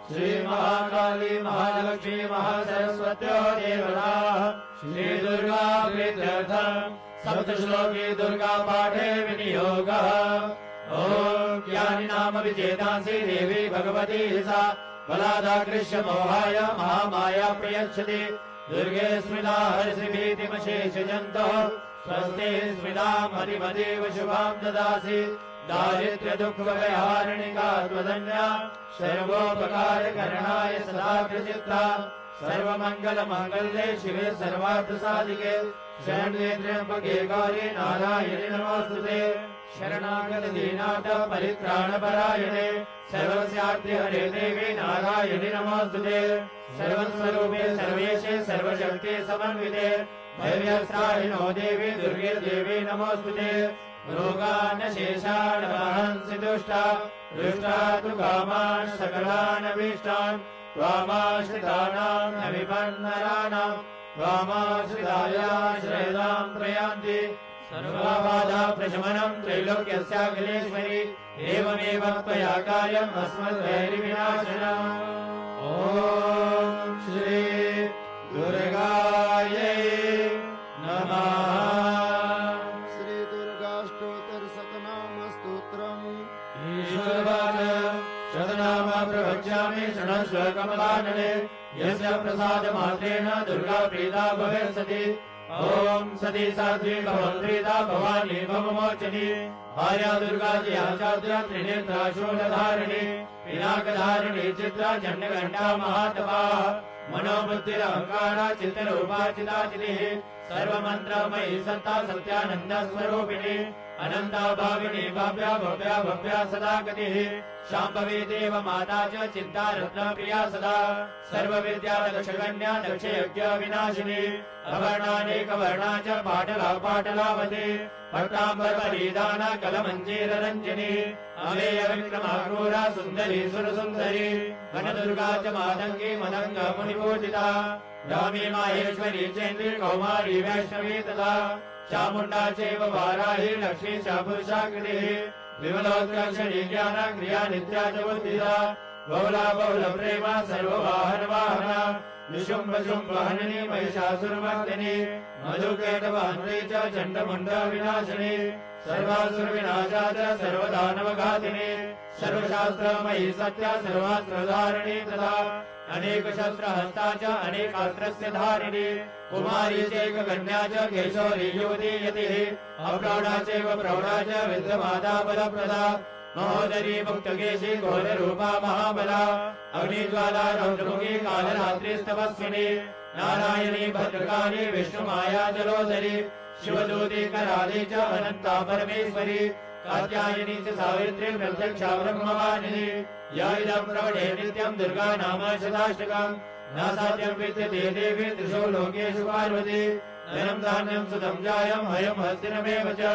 श्री महाकाली महालक्ष्मी महासरस्वत्यो देवता श्री दुर्गा प्रीत्यर्थं सप्तश्लोकी दुर्गा पाठे विनियोगः। ओम ज्ञानी नाम विजेतांसि देवी भगवती सा बलादाकृष्य मोहाय महामाया प्रयच्छति दुर्गे स्मिता हर्षि भीतिमशेष जन्तः स्वस्ति स्मितां हरिमदेव शुभां ददासि दारिद्र्य दुख व्यहारिणिका त्वदन्या सर्वोपकार करणाय सदा प्रचित्ता सर्वमंगल मांगल्ये शिवे सर्वार्थ साधिके शरण्ये त्र्यंबके गौरी नारायणि नमोस्तुते शरणागत दीनाथ परित्राण परायणे सर्वस्यार्थे हरे देवी नारायणि नमोस्तुते सर्वस्वरूपे सर्वेशे सर्वशक्ति समन्विते भव्यस्त्राहिनो देवी दुर्गे देवी नमोस्तुते रोगान शेषान महंसि दुष्टा दुष्टा तु कामान् सकलान् अभीष्टान् त्वामाश्रितानां न विपन्नराणां त्वामाश्रितायाश्रयदां प्रयान्ति सर्वबाधा प्रशमनं त्रैलोक्यस्याखिलेश्वरी एवमेव त्वया कार्यम् अस्मद्वैरिविनाशनम्। ॐ श्री दुर्गायै नमः। शतनाम प्रवक्ष्यामि शृणस्व कमलानने यस्य प्रसादमात्रेण दुर्गा प्रीता भवेत्सति। ओम सती साध्वी भवन्प्रीता भवानी भवमोचनी आर्या दुर्गा जी आचार्य त्रिनेत्रा शूलधारिणी पिनाकधारिणी चित्रा चण्डघण्टा महातपा मनोबुद्धिरहंकारा चित्तरूपा चिदाचितिः सर्वमन्त्रमयी सत्ता सत्यानन्द स्वरूपिणी अनंता भाविनी भव्या भव्या भव्या सदा गतिः शाम्भवी देव माता च चिन्ता रत्न प्रिया सदा सर्वविद्या दक्षगण्या दक्षयज्ञ विनाशिनी अवर्णानेक वर्णा च पाटला पाटलावती पट्टाम्बर परिधाना कलमञ्जीर रञ्जिनी अमेय विक्रमा क्रूरा सुन्दरी सुरसुन्दरी वनदुर्गा च मातङ्गी मदङ्ग मुनिपूजिता रामी माहेश्वरी चेन्द्री कौमारी वैष्णवी तथा चामुण्डा चैव वाराही लक्ष्मी च पुरुषाकृतिः विमलोत्कर्षणी ज्ञान क्रिया नित्या च बुद्धिदा बहुला बहुल प्रेमा सर्ववाहन वाहना निशुम्भ शुम्भ हननी महिषासुरमर्दिनी मधुकैटवहन्त्री च चण्डमुण्ड विनाशिनी सर्वासुर विनाशा च सर्वदानवघातिनी सर्वशास्त्रमयी सत्या सर्वास्त्रधारिणी तथा अनेक शस्त्र हस्ता च अनेकास्त्रस्य धारिणी कुमारी चैव कन्या च केशोरी युवती यतिः अप्रौढा चैव प्रौढा च विद्यमाता बलप्रदा महोदरी मुक्तकेशी घोररूपा महाबला अग्निज्वाला रौद्रमुखी कालरात्रिस्तपस्विनी नारायणी भद्रकाली विष्णुमाया जलोदरी शिवदूती कराली च अनंता परमेश्वरी कात्यायनी च सावित्री प्रत्यक्षा ब्रह्मवादिनी या इदं प्रवणे नित्यं दुर्गा नाम शताष्टकम् नासाद्यं विद्यते देवी त्रिषु लोकेषु पार्वती धनं धान्यं सुतं जायं हयं हस्तिनमेव च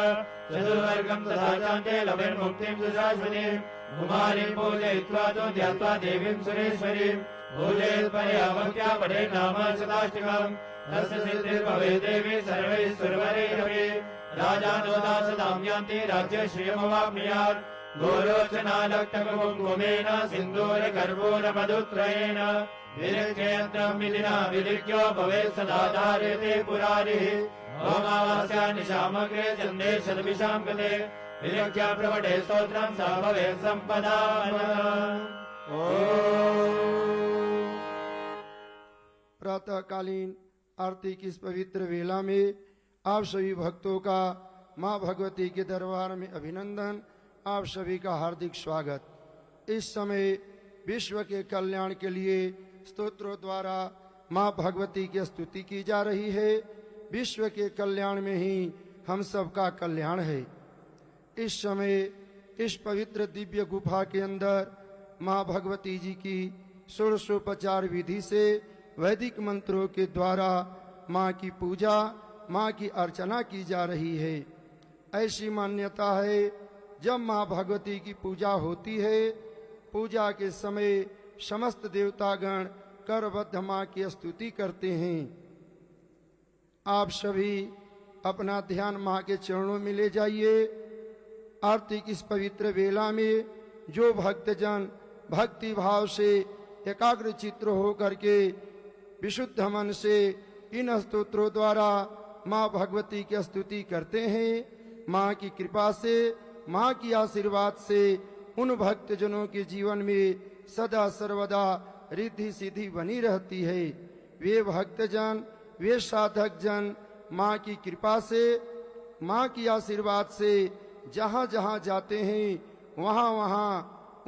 चतुर्वर्गं तथा चान्ते लभेन्मुक्तिं सुशाश्वतीं कुमारीं पूजयित्वा तु ध्यात्वा देवीं सुरेश्वरीं पूजयेत्परया भक्त्या पठेत् नाम शताष्टकम् तस्य सिद्धिर्भवेत् देवी सर्वैः सुरवरैरपि राजानो दासतां यान्ति राज्यश्रियमवाप्नुयात् गोलोचनालक्तकुङ्कुमेन सिन्दूरकर्पूरमधुत्रयेण विलिख्ययन्त्रं विधिना विलिख्यो भवेत् सदा धार्यते पुरारिः ओमावास्या निशामग्रे चन्दे शतभिषां कृते विलिख्य प्रवटे स्तोत्रं स भवेत् सम्पदा प्रातःकालीन आरती की इस पवित्र वेला में आप सभी भक्तों का मां भगवती के दरबार में अभिनंदन। आप सभी का हार्दिक स्वागत। इस समय विश्व के कल्याण के लिए स्तोत्रों द्वारा मां भगवती की स्तुति की जा रही है। विश्व के कल्याण में ही हम सबका कल्याण है। इस समय इस पवित्र दिव्य गुफा के अंदर मां भगवती जी की षोडशोपचार विधि से वैदिक मंत्रों के द्वारा मां की पूजा, मां की अर्चना की जा रही है। ऐसी मान्यता है जब मां भगवती की पूजा होती है, पूजा के समय समस्त देवतागण करबद्ध मां की स्तुति करते हैं। आप सभी अपना ध्यान मां के चरणों में ले जाइए। आरती की इस पवित्र वेला में जो भक्तजन भक्ति भाव से एकाग्र चित्त होकर के विशुद्ध मन से इन स्तोत्रों द्वारा मां भगवती की स्तुति करते हैं, मां की कृपा से, मां की आशीर्वाद से उन भक्तजनों के जीवन में सदा सर्वदा रिद्धि सिद्धि बनी रहती है। वे भक्तजन, वे साधक जन मां की कृपा से, मां की आशीर्वाद से जहां जहां जाते हैं वहां वहां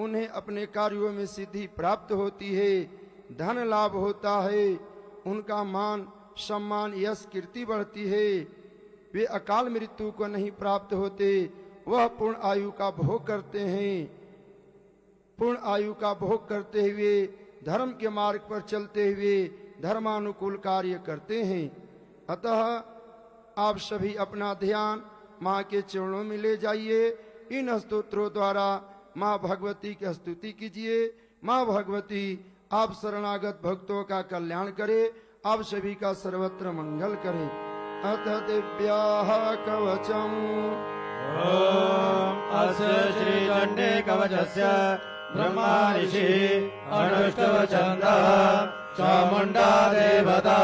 उन्हें अपने कार्यों में सिद्धि प्राप्त होती है, धन लाभ होता है, उनका मान सम्मान यश कीर्ति बढ़ती है। वे अकाल मृत्यु को नहीं प्राप्त होते, वह पूर्ण आयु का भोग करते हैं। पूर्ण आयु का भोग करते हुए धर्म के मार्ग पर चलते हुए धर्मानुकूल कार्य करते हैं। अतः आप सभी अपना ध्यान मां के चरणों में ले जाइए। इन स्तोत्रों द्वारा मां भगवती की स्तुति कीजिए। मां भगवती आप शरणागत भक्तों का कल्याण करे, आप सभी का सर्वत्र मंगल करे। अथ दिव्याः कवचम् ओम अस्य श्री चंडे कवचस्य ब्रह्मा ऋषि अनुष्टवचन्दः चामुण्डा देवता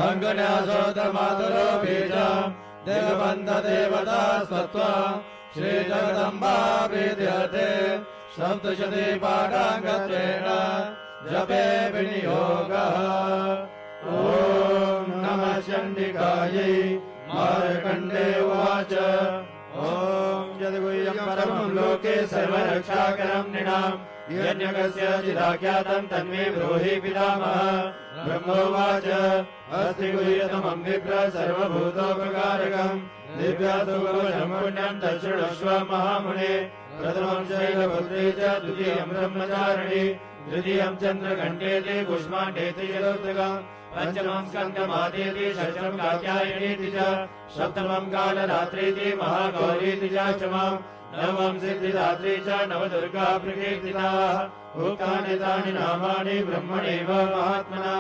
अंगन्यासोदमातरो बीजम् देवबन्ध देवता सत्त्वम् श्री जगदम्बा विद्यते सप्तशती पाठाङ्गत्वेन जपे विनियोगः। ओम नमः चण्डिकायै मार्कण्डे उवाच ओम यद्गुह्यं परमं लोके सर्वरक्षाकरं नृणाम् यज्ञकस्य चिदाख्यातं तन्मे ब्रूहि पितामह। ब्रह्मोवाच अस्ति गुह्यतमं विप्र सर्वभूतोपकारकम् दिव्यासुकवचं पुण्यं तच्छृणुष्व महामुने। प्रथमं शैलपुत्री च द्वितीयं ब्रह्मचारिणी तृतीयं चन्द्रघण्टेति कुष्माण्डेति जलोत्तकम् पंचमं स्कन्दमादेति षष्ठं कात्यायनीति च सप्तमं कालरात्रीति महागौरीति च अष्टमं नवमं सिद्धिदात्री च नवदुर्गा प्रकीर्तिताः। उक्तानि तानि नामानि ब्रह्मणैव महात्मना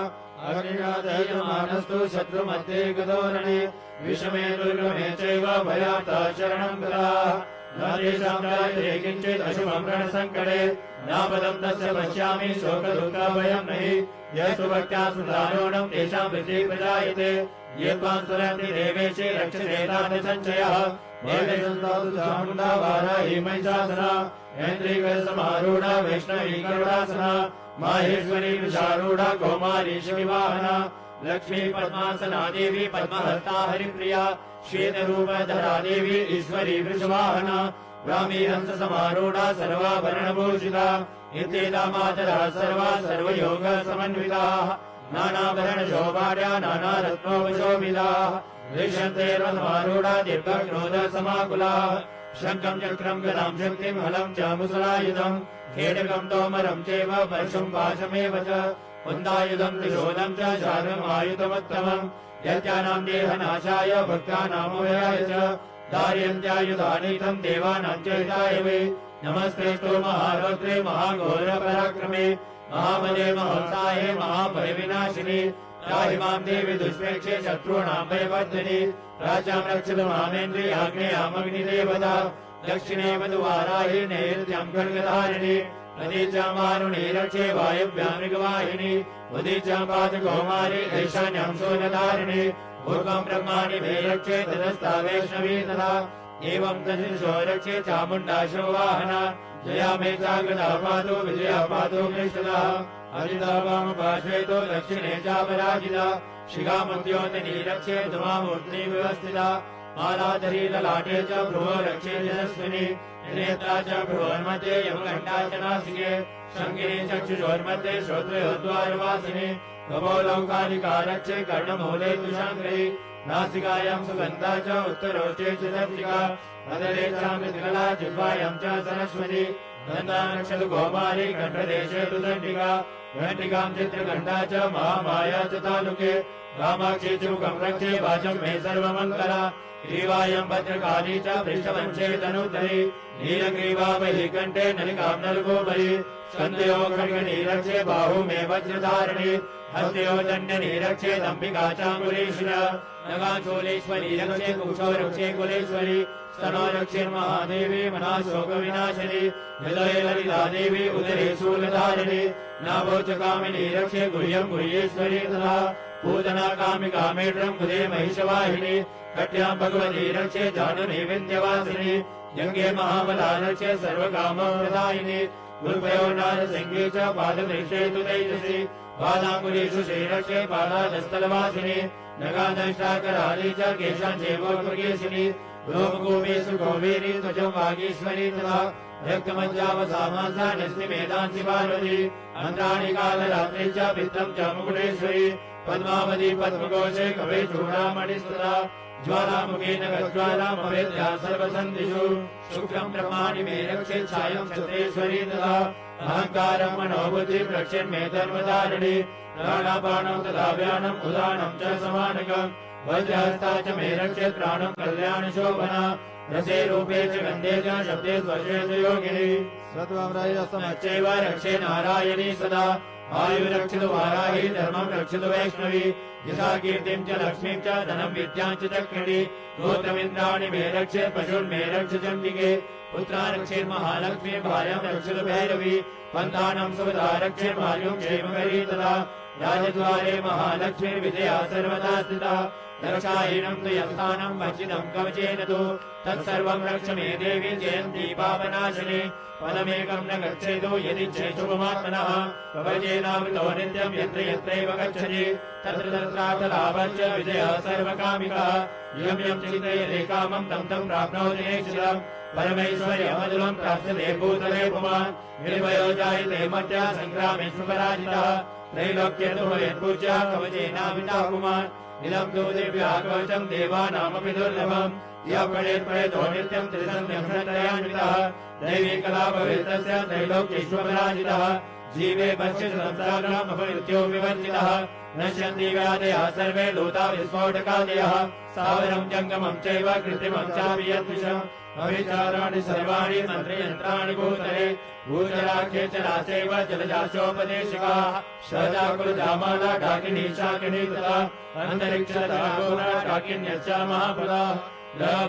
अग्निना दह्यमानस्तु शत्रुमध्ये गतोरणे विषमे दुर्गमे चैव भयाता शरणं गताः। न तेषां रायते किञ्चित् अशुभं रणसङ्कटे नापदं तस्य पश्यामि शोकदुःखभयं नहि। यस्तु भक्त्या स्मृतारूढं तेषां वृत्तिः प्रजायते ये त्वां स्मरन्ति देवेशे रक्षसे तात संशयः। देवे संस्थातु चामुण्डा वाराही महिषासना ऐन्द्रियकरसमारूढा वैष्णवी गरुडासना माहेश्वरी वृषारूढा कौमारी शिवाहना लक्ष्मी पद्मासना देवी पद्महस्ता हरिप्रिया श्वेतरूपधरा देवी ईश्वरी वृषवाहना ब्राह्मी हंस समारूढ़ा सर्वाभरणभूषिता इत्येता मातरः सर्वा सर्वयोग समन्विताः नानाभरण शोभाढ्या नानारत्नोपशोभिताः दृश्यन्ते रथमारूढा दीर्घक्रोध समाकुलाः शङ्खं चक्रं गदां शक्तिं हलं च मुसलायुधं खेटकं तोमरं चैव परशुं पाशमेव च कुन्दायुधं त्रिशूलं च शार्ङ्गमायुधमुत्तमम् यज्ञानां देहनाशाय भक्तानामभयाय च धारयन्त्यायुधानि तं देवानां च हिताय वै नमस्तेऽस्तु महारौद्रे महाघोरपराक्रमे महाबले महोत्साहे महाभयविनाशिनि त्राहि मां देवि दुष्प्रेक्षे शत्रूणां भयवर्धिनि प्राच्यां रक्षतु मामेन्द्रियाग्नेयामग्निदेवता दक्षिणे मधुवाराहि नैऋत्यं खड्गधारिणि अधीचां वारुणी रक्षे वायव्यां मृगवाहिनी उदीचां पादकौमारी ईशान्यां शूलधारिणि पूर्वं ब्रह्माणि मे रक्षे ततस्था वैष्णवी तथा एवं तदिशो रक्षे चामुण्डाशो वाहना जया मे चागदा पादो विजया पादो कृष्णदा अजिता वामपार्श्वे तो दक्षिणे चापराजिता शिखामुद्योतनी रक्षे धुमामूर्ति व्यवस्थिता मालाधरी ललाटे च भ्रुवो रक्षे यशस्विनी नेत्रा च भ्रुवोर्मध्ये यमघण्टा च नासिके शङ्किनी चक्षुषोर्मध्ये श्रोत्रयोद्वारवासिनी कपोलौकालिका रक्षे कर्णमूले तुषाङ्करी नासिकायां सुगन्धा च उत्तरोचे च दर्शिका अदरे च मृद्गला जिह्वायां च सरस्वती गन्धा नक्षतु कौमारी कण्ठदेशे तु दण्डिका घण्टिकां चित्रघण्टा च महामाया च तालुके कामाक्षी च मुखं रक्षे वाचं मे सर्वमङ्गला ग्रीवायं भद्रकाली च पृष्ठवंशे तनुधरी नीलग्रीवा बहि कण्ठे नलिकां नलगोपरि स्कन्धयो खड्गनीरक्षे बाहु मे वज्रधारिणी हस्तयो दण्डनीरक्षे दम्बिका चाङ्गुलीशिरा नगाचूलेश्वरी रक्षे कुक्षो रक्षे कुलेश्वरी स्तनो रक्षे महादेवी मनाशोकविनाशिनी हृदये ललिता देवी उदरे शूलधारिणी नाभोचकामिनी रक्षे गुह्यं गुह्येश्वरी तथा पूजना कामिका मेढ्रं कुले महिषवाहिनी कट्यां भगवती रक्षे जानुनी विन्ध्यवासिनी जङ्गे महाबला रक्षे सर्वकामप्रदायिनी गुरुभयो नारसिंहे च पाददृष्टे तु तेजसी बालाङ्गुलीषु श्रीरक्षे पादादस्थलवासिनी नगादष्टाकराली च केशाञ्चेवोपकेशिनी रोमगोपेषु कौबेरी त्वचं वागीश्वरी तथा रक्तमज्जावसामासा निस्तिमेधांसि पार्वती अन्त्राणि कालरात्रि च पित्तं च मुकुटेश्वरी पद्मावती पद्मकोशे कवे चूडामणिस्तदा ज्वालामुखे नगज्वालामवेद्या सर्वसन्धिषु शुक्रं ब्रह्माणि मे रक्षे छायं क्षत्रेश्वरी तथा अहङ्कारं मनोबुद्धिं रक्षेन्मे धर्मधारिणी प्राणापाणं तथा व्यानं उदानं च समानकं वज्रहस्ता च मे रक्षेत् प्राणं कल्याणशोभना रसे रूपे च गन्धे च शब्दे स्पर्शे च योगिनी सत्त्वमरजस्तमश्चैव रक्षे नारायणी सदा आयुरक्षतु वाराही धर्मं रक्षतु वैष्णवी यथा कीर्तिं च लक्ष्मीं च धनं विद्यां च चक्रिणी गोत्रमिन्द्राणि मे रक्षे पशून् मे रक्ष चण्डिके पुत्रा रक्षेर्महालक्ष्मी भार्यां रक्षतु भैरवी पन्थानं सुभदा रक्षेर्मार्युं क्षेमकरी तथा राजद्वारे महालक्ष्मीर्विजया सर्वदा स्थिता रक्षाहीनं तु यत्स्थानं वञ्चितं कवचेन तु तत्सर्वं रक्ष मे देवी जयन्ती पापनाशिनी पदमेकं न गच्छेतो यदिच्छेषुपमात्मनः कवचेनावृतो नित्यं यत्र यत्रैव गच्छति तत्र तत्रार्थलाभश्च विजयः सर्वकामिकः यं यं चिन्तयते कामं तं तं प्राप्नोति नेक्षितम् परमैश्वर्यमतुलं प्राप्स्यते भूतले पुमान् निर्भयो जायते मध्या सङ्ग्रामेषु पराजितः त्रैलोक्यतो यत्पूज्यः कवचेनावितः पुमान् इदं तु दिव्या कवचं देवानामपि दुर्लभम् यः पठेत् पठेतो नित्यं त्रिसन्ध्यं त्रयान्वितः दैवी कला भवेत् तस्य त्रैलोक्येष्वपराजितः जीवे पश्यति संसारमपमृत्यो विवर्जितः नश्यन्ति व्याधयः सर्वे लूता विस्फोटकादयः सावरं जङ्गमं चैव कृत्रिमं चापि यद्विषम् अविचाराणि सर्वाणि मन्त्रयन्त्राणि भूतले भूचराख्ये चराचैव जलजाशोपदेशिकाः शरजाकुलजामाला डाकिनी शाकिनी तथा अन्तरिक्षतरागोरा डाकिन्यश्च महाफला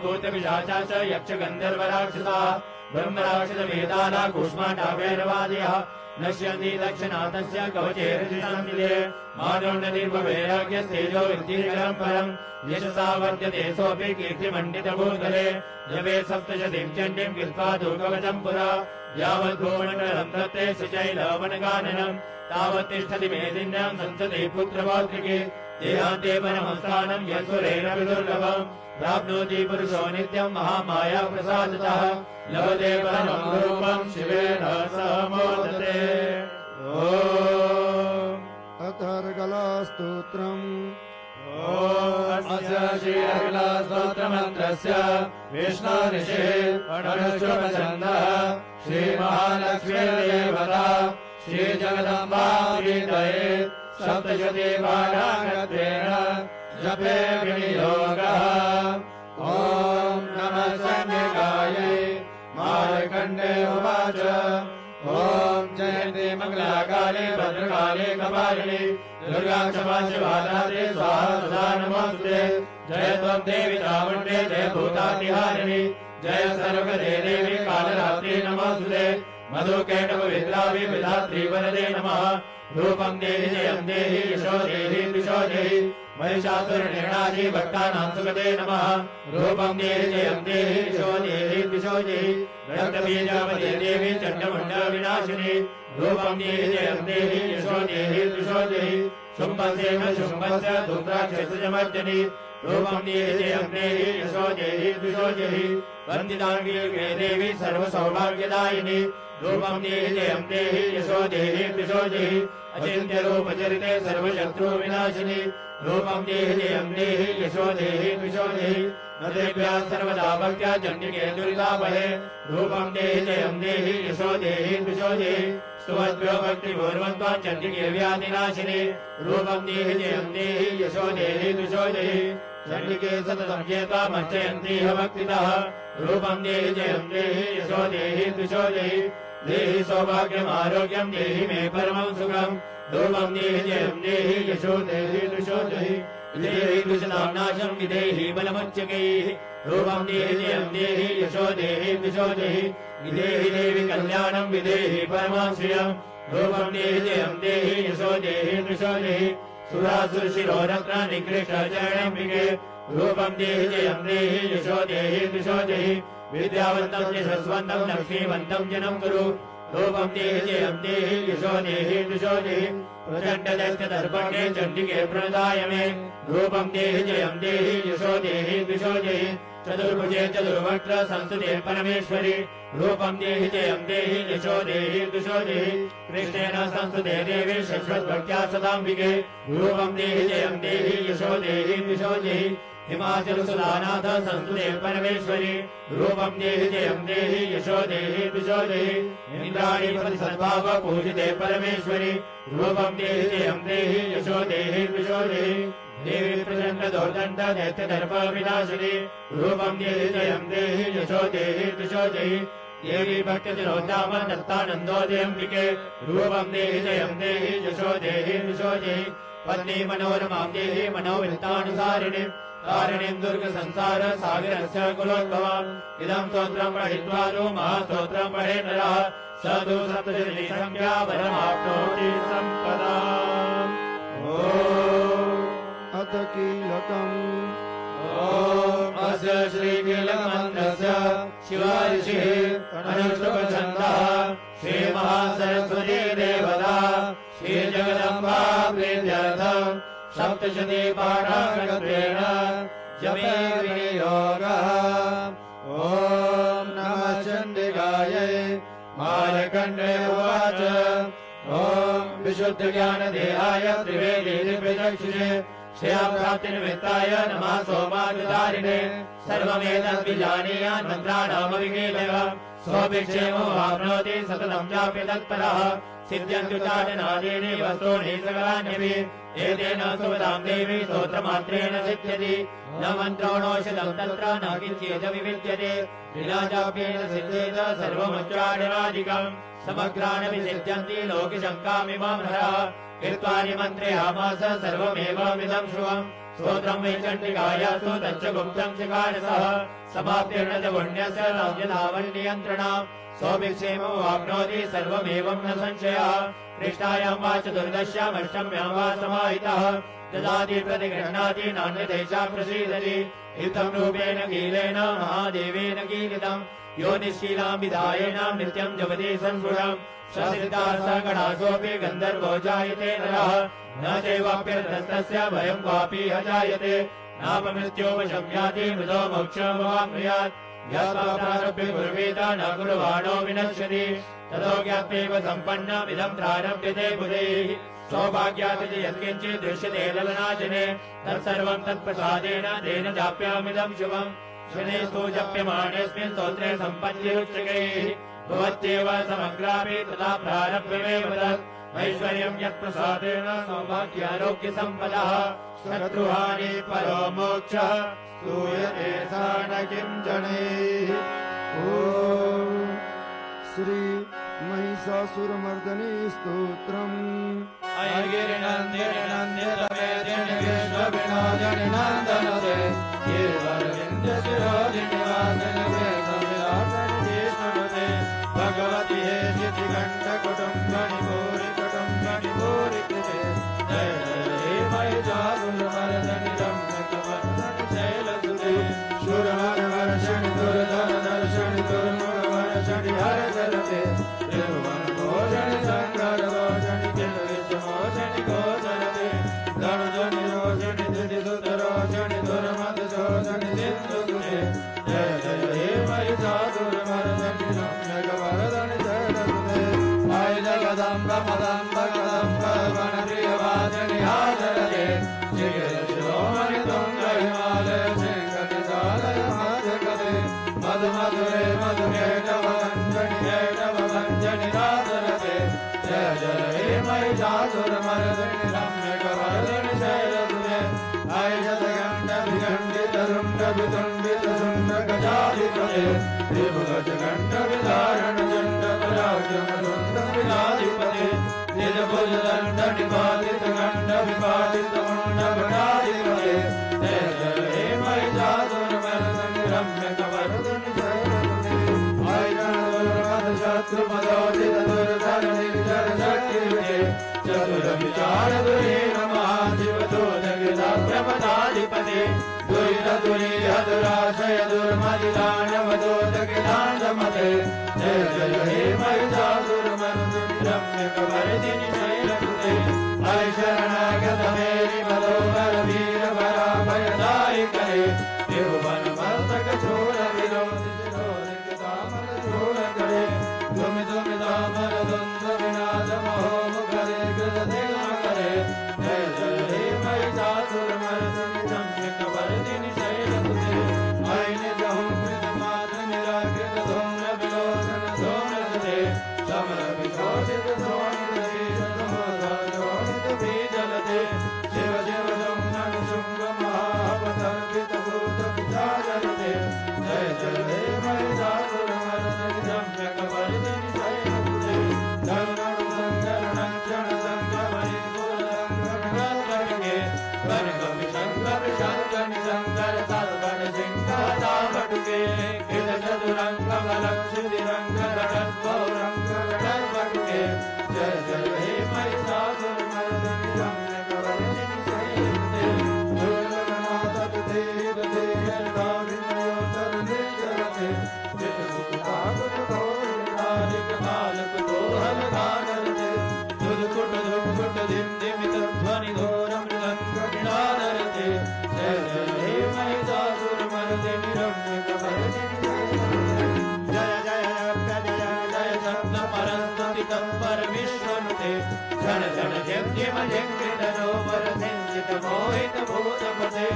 भूतपिशाचा च यक्षगन्धर्वराक्षसाः ब्रह्मराक्षसवेदाला कूष्माण्डाभैरवादयः नश्यन्ति दक्षिणातस्य कवचेर्दिशान्तिले मानोन्नतिर्भवैराग्यस्तेजो विद्धिकरं परम् यशसा वर्ध्यते सोऽपि कीर्तिमण्डितभूतले जपे सप्तशतीं चण्डीं कृत्वा दुर्गवचं पुरा यावद्भुवनकरं दत्ते सुचैलवनगाननम् तावत् तिष्ठति मेदिन्यां संसदे पुत्रपौत्रिके देहान्ते परमस्थानं यत्सुरेरपि दुर्लभम् प्राप्नोति पुरुषो नित्यं महामाया प्रसादतः लभते परमं रूपं शिवेन सह मोदते अथर्गलास्तोत्रम् अस्य श्रीरविलास्तोत्रमन्त्रस्य विष्णोर्षे अणुश्रुतछन्दः श्रीमहालक्ष्मीर्देवता श्रीजगदम्बा प्रीतये सप्तशतीपाठाङ्गत्वेन जपे विनियोगः ॐ नमः चण्डिकायै मार्कण्डे उवाच ॐ जयन्ती मङ्गलाकाले भद्रकाले कपालिनी दुर्गा क्षमा शिवादाते स्वाहा सदा नमोऽस्तुते जय त्वं देवी चामुण्डे जय भूतातिहारिणि जय सर्वगते देवी कालरात्रि नमोस्तुते मधुकैटभविद्रावि विधात्री वरदे नमः रूपं देहि जयं देहि यशो देहि दिशो देहि महिषासुरनिर्णादि भक्तानां सुगते नमः रूपं देहि जयं देहि यशो देहि दिशो देहि रक्तबीजावती देवी चण्डमुण्डविनाशिनी रूपं देहि जयं देहि यशो देहि दिशो देहि शुम्भसेन शुम्भस्य धूम्राक्षसजमर्जनी रूपं देहि जयं देहि यशो देहि दिशो देहि वन्दिताङ्गी देवी सर्वसौभाग्यदायिनी रूपं देहि जयं देहि यशो देहि दिशो देहि अचिन्त्य रूपचरिते सर्वशत्रु विनाशिनी रूपं देहि जयं देहि यशो देहि दिशो देहि नदेभ्यः सर्वदा भक्त्या चण्डिके दुरितापहे रूपं देहि जयं देहि यशो देहि दिशो देहि स्तुवद्भ्यो भक्तिपूर्वं चण्डिके व्याधिनाशिनी रूपं देहि जयं देहि यशो देहि दिशो देहि चण्डिके सततं चेता मच्चयन्ति भक्तितः रूपं देहि जयं देहि यशो देहि दिशो देहि देहि सौभाग्यम् आरोग्यं देहि मे परमं सुखम् रूपं देहि जयं देहि यशो देहि दिशो देहि देहि दुष्टानाशं विदेहि बलमुच्चकैः रूपं देहि जयं देहि यशो देहि दिशो देहि विदेहि देवि कल्याणं विदेहि परमं श्रियम् रूपं देहि जयं देहि यशो देहि दिशो देहि सुरासुरशिरोरत्न निकृष्टचरणम्बिके रूपं देहि जयं देहि यशो देहि दिशो देहि विद्यावन्तं यशस्वन्तं लक्ष्मीवन्तं जनं कुरु रूपं देहि जयं देहि यशो देहि दिशो देहि प्रचण्डदैत्यदर्पणे चण्डिके प्रणदाय मे रूपं देहि जयं देहि यशो देहि दिशो देहि चतुर्भुजे चतुर्वक्त्र संस्तुते परमेश्वरि रूपं देहि जयं देहि यशो देहि दिशो देहि कृष्णेन संस्तुते देवी शश्वद्भक्त्या सदाम्बिके रूपं देहि जयं देहि यशो देहि दिशो देहि हिमाचल सुधानाथ संस्तुते परमेश्वरि रूपं देहि जयं देहि यशो देहि दिशो देहि इंद्राणि प्रतिसद्भाव पूजिते परमेश्वरि रूपं देहि जयं देहि यशो देहि दिशो देहि देवी प्रचण्ड दोर्दण्ड दैत्यदर्प विनाशिनी रूपं देहि जयं देहि यशो देहि दिशो देहि देवी भक्तिरोद्धाम दत्तानन्दोदयम्बिके रूपं देहि जयं देहि यशो देहि दिशो देहि पत्नी मनोरमां देहि मनोवृत्तानुसारिणि तारिणीं दुर्ग संसार सागरस्य कुलोद्भवाम् इदं स्तोत्रं पठित्वा जो महास्तोत्रं पठे नरः स तु सप्तशती संख्या वरमाप्नोति सम्पदाम् अथ कीलकम् ॐ अस्य श्रीकीलकमन्त्रस्य शिवाऋषिः अनुष्टुप्छन्दः श्रीमहासरस्वती देवता श्रीजगदम्बा प्रीत्यर्थम् सप्तशती पाठाङ्गत्वेन जपे विनियोगः ॐ नमः चण्डिकायै मार्कण्डे उवाच ॐ विशुद्धज्ञानदेहाय त्रिवेदी दिव्यचक्षुषे श्रेयप्राप्तिनिमित्ताय नमः सोमादिधारिणे सर्वमेतद्विजानीयान् मन्त्राणामविकीलः सोऽभिक्षेमो वाप्नोति सततं चापि तत्परः सिद्ध्यन्तु चाटनादीनि वस्तूनि सकलान्यपि एतेन सुपदां देवी स्तोत्रमात्रेण सिद्ध्यति न मन्त्रोणौषधं तत्र न किञ्चिदपि विद्यते विना चाप्येन सिद्धेत सर्वमुच्चाटनादिकम् समग्राणपि सिद्ध्यन्ति लोकशङ्कामिमां हरः कृत्वानि मन्त्रयामास सर्वमेवमिदं शुभम् स्तोत्रं वै चण्डिकायास्तु तच्च गुप्तं चकारसः समाप्तिर्न च पुण्यस्य लाभ्यलावन्नियन्त्रणाम् सोऽभिक्षेमो वाप्नोति सर्वमेवं न संशयः कृष्णायां वा चतुर्दश्यामष्टम्यां वा समाहितः ददाति प्रतिगृह्णाति नान्यदेशा प्रसीदति इत्थं रूपेण कीलेन महादेवेन कीलितम् यो निःशीलां विधायेन नित्यं जपति संस्फुटम् ससिद्धार्थकणासोऽपि गन्धर्वो जायते नरः न चैवाप्यर्थस्तस्य भयं क्वापि ह जायते नापमृत्योपशम्याति मृतो मोक्षमवाप्नुयात् यत्प्रारभ्य कुर्वेद न कुर्वाणो विनश्यति ततो ज्ञात्वैव सम्पन्नमिदं प्रारभ्यते बुधैः सौभाग्यात् च यत्किञ्चित् दृश्यते ललनाशने तत्सर्वं तत्प्रसादेन तेन जाप्यामिदं शुभम् शनेस्तु जप्यमाणेऽस्मिन् स्तोत्रे सम्पत्तिरुच्यकैः भवत्येव समग्रापि तथा प्रारभ्यमेव तत् ऐश्वर्यं यत्प्रसादेन सौभाग्यारोग्यसम्पदः शत्रुहानि परो मोक्षः स्तूयते सा न किञ्चनैः ॐ श्री महिषासुरमर्दनी स्तोत्रम् ऐगिरिनन्दिरनन्दितमेदिनिविश्वविनोदिनिनन्दनते गिरिवरविन्द्यशिरोदिनिवासनवेदम् कमलंब कदंब वन प्रियवासिनि हाजरते शिखर शिरोमणि तुंग हिमालय शृंगनिसालय मधुकरे मधु मधुरे मधुरे तव वंजनि राजरते जय जय हे महिषासुरमर्दिनि रम्यकवर्धिनि शैलसुते अय जतगण्डविखण्डितरुण्डवितुण्डितशुण्डगजाधिपते त्रिभुवजगण्डविदारणचण्डपराक्रमसुन्दरविलाधिपते निजभुजदण्डनिपातितगण्डविपातितमुण्डभटाधिपते जय जय हे महिषासुरमर्दिनि रम्यकवर्धिनि शैलसुते अय रणदुर्गतशत्रुपदोषितदुर्धरनिर्जरशक्तिविते चतुरविचारधुरेण महाशिवदोजगदाभ्रमदाधिपते दुरितदुरीहदुराशय दुर्मदिदानवदोजगदाण्डमते जय जय हे महिषासुरमर्दिनि रम्यकवर्धिनि शैलसुते अय शरणागतमेरि मदोहर वीरवराभयदायिकरे त्रिभुवनमस्तकशूलविरोधितोरिकतामलशूलकरे धुमिधुमितामरद्वन्द्वविनाशमहोमुखरे कृतदेवकरे जय जय हे महिषासुरमर्दिनि रम्यकवर्धिनि शैलसुते अय निजहुंकृतमात्रनिराकृतधूम्रविलोचनधूम्रसुते समरविशोषितशोणितशीतसमोधशोणितबीजलते शिव शिव शुम्भनिशुम्भमहापतर्पितभूतपिशाचलते जय जय हे महिषासुरमर्दिनि रम्यकवर्धिनि शैलसुते धरणं संचरणं क्षणसंख्यमणिपूरसंघर्षणगे कनकविशङ्कविशङ्कनिशङ्कर सर्वणसिंहदाभटुके कृतचतुरङ्गमलक्षितिरङ्गगणद्गौरङ्गगणद्भटुके जय जय हे महिषासुरमर्दिनि रम्यकवर्धिनि शैलसुते दुर्गणनाथपतेर्देहदाभिनयोतरनिर्जरते चित्तसुखताकुतोहरिकतालकुतोहलदानरते धुधुकुटधुक्कुटदिन्दिमितध्वनिघोरमृदङ्गनिनादरते जय जय हे महिषासुरमर्दिनि रम्यकवर्धिनि शैलसुते जय जय जय जय शब्दपरस्वति तत्परविश्वनुते जन जन जग्जिम जङ्कृतनो वरसिञ्चितमोहितभूतपते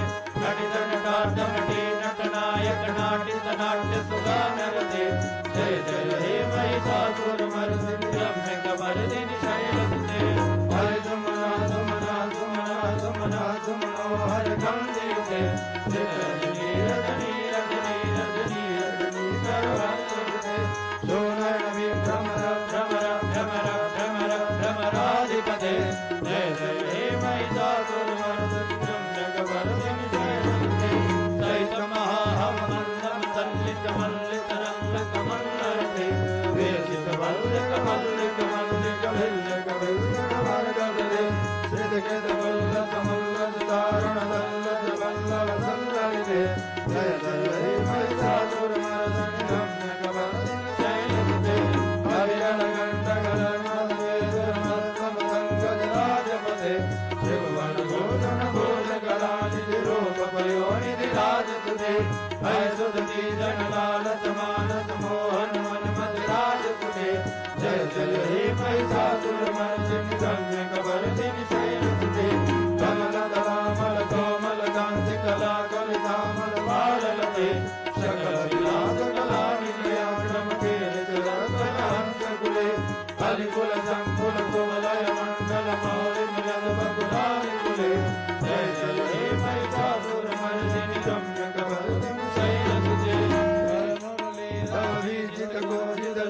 नटितनटाटनटे नटनायक नाट्यसुगानरते जय जय हे महिषासुरमर्दिनि रम्यकवर्धिनि शैलसुते हर सुमना सुमना सुमना सुमना सुमनो हर कन्दियुते रजनी रजनी रजनी रजनी रजनी सर्वंसुते सोनर्णविभ्रमर भ्रमर भ्रमर भ्रमर भ्रमराधिपते जय जय हे महिषासुरमर्दिनि रम्यकवर्धिनि शैलसुते सहितमहाहवमन्दं तल्लितमल्लितरङ्गकमण्डलते वीर्षितवल्लिकमल्लिकमल्लिकभिल्लिकभिल्लिकवर्गदले श्रीतकेतवल्लकमल्लतारणदल्लतवल्लभसन्दलिते जय जय हे महिषासुरमर्दिनि रम्यकवर्धिनि शैलसुते हरिरणगण्डगणमद्वेदमस्तमसङ्गजराजपते त्रिभुवनभूषणभूषकलानिधिरूपपयोनिधिराजसुते अय सुदती जनलालसमानसमोहन मनमतिराजसुते जय जय हे महिषासुरमर्दिनि रम्यकवर्धिनि शैलसुते कमलदलामलकोमलकान्तिकलाकलितामलपाललते सकलविलासकलानिलयाक्रमकेलिचरत्नहंसकुले हरिकुलसङ्कुलकुवलयमण्डलमौलिमयद्वकुलानिकुले जय जय हे महिषासुरमर्दिनि रम्यकवर्धिनि शैलसुते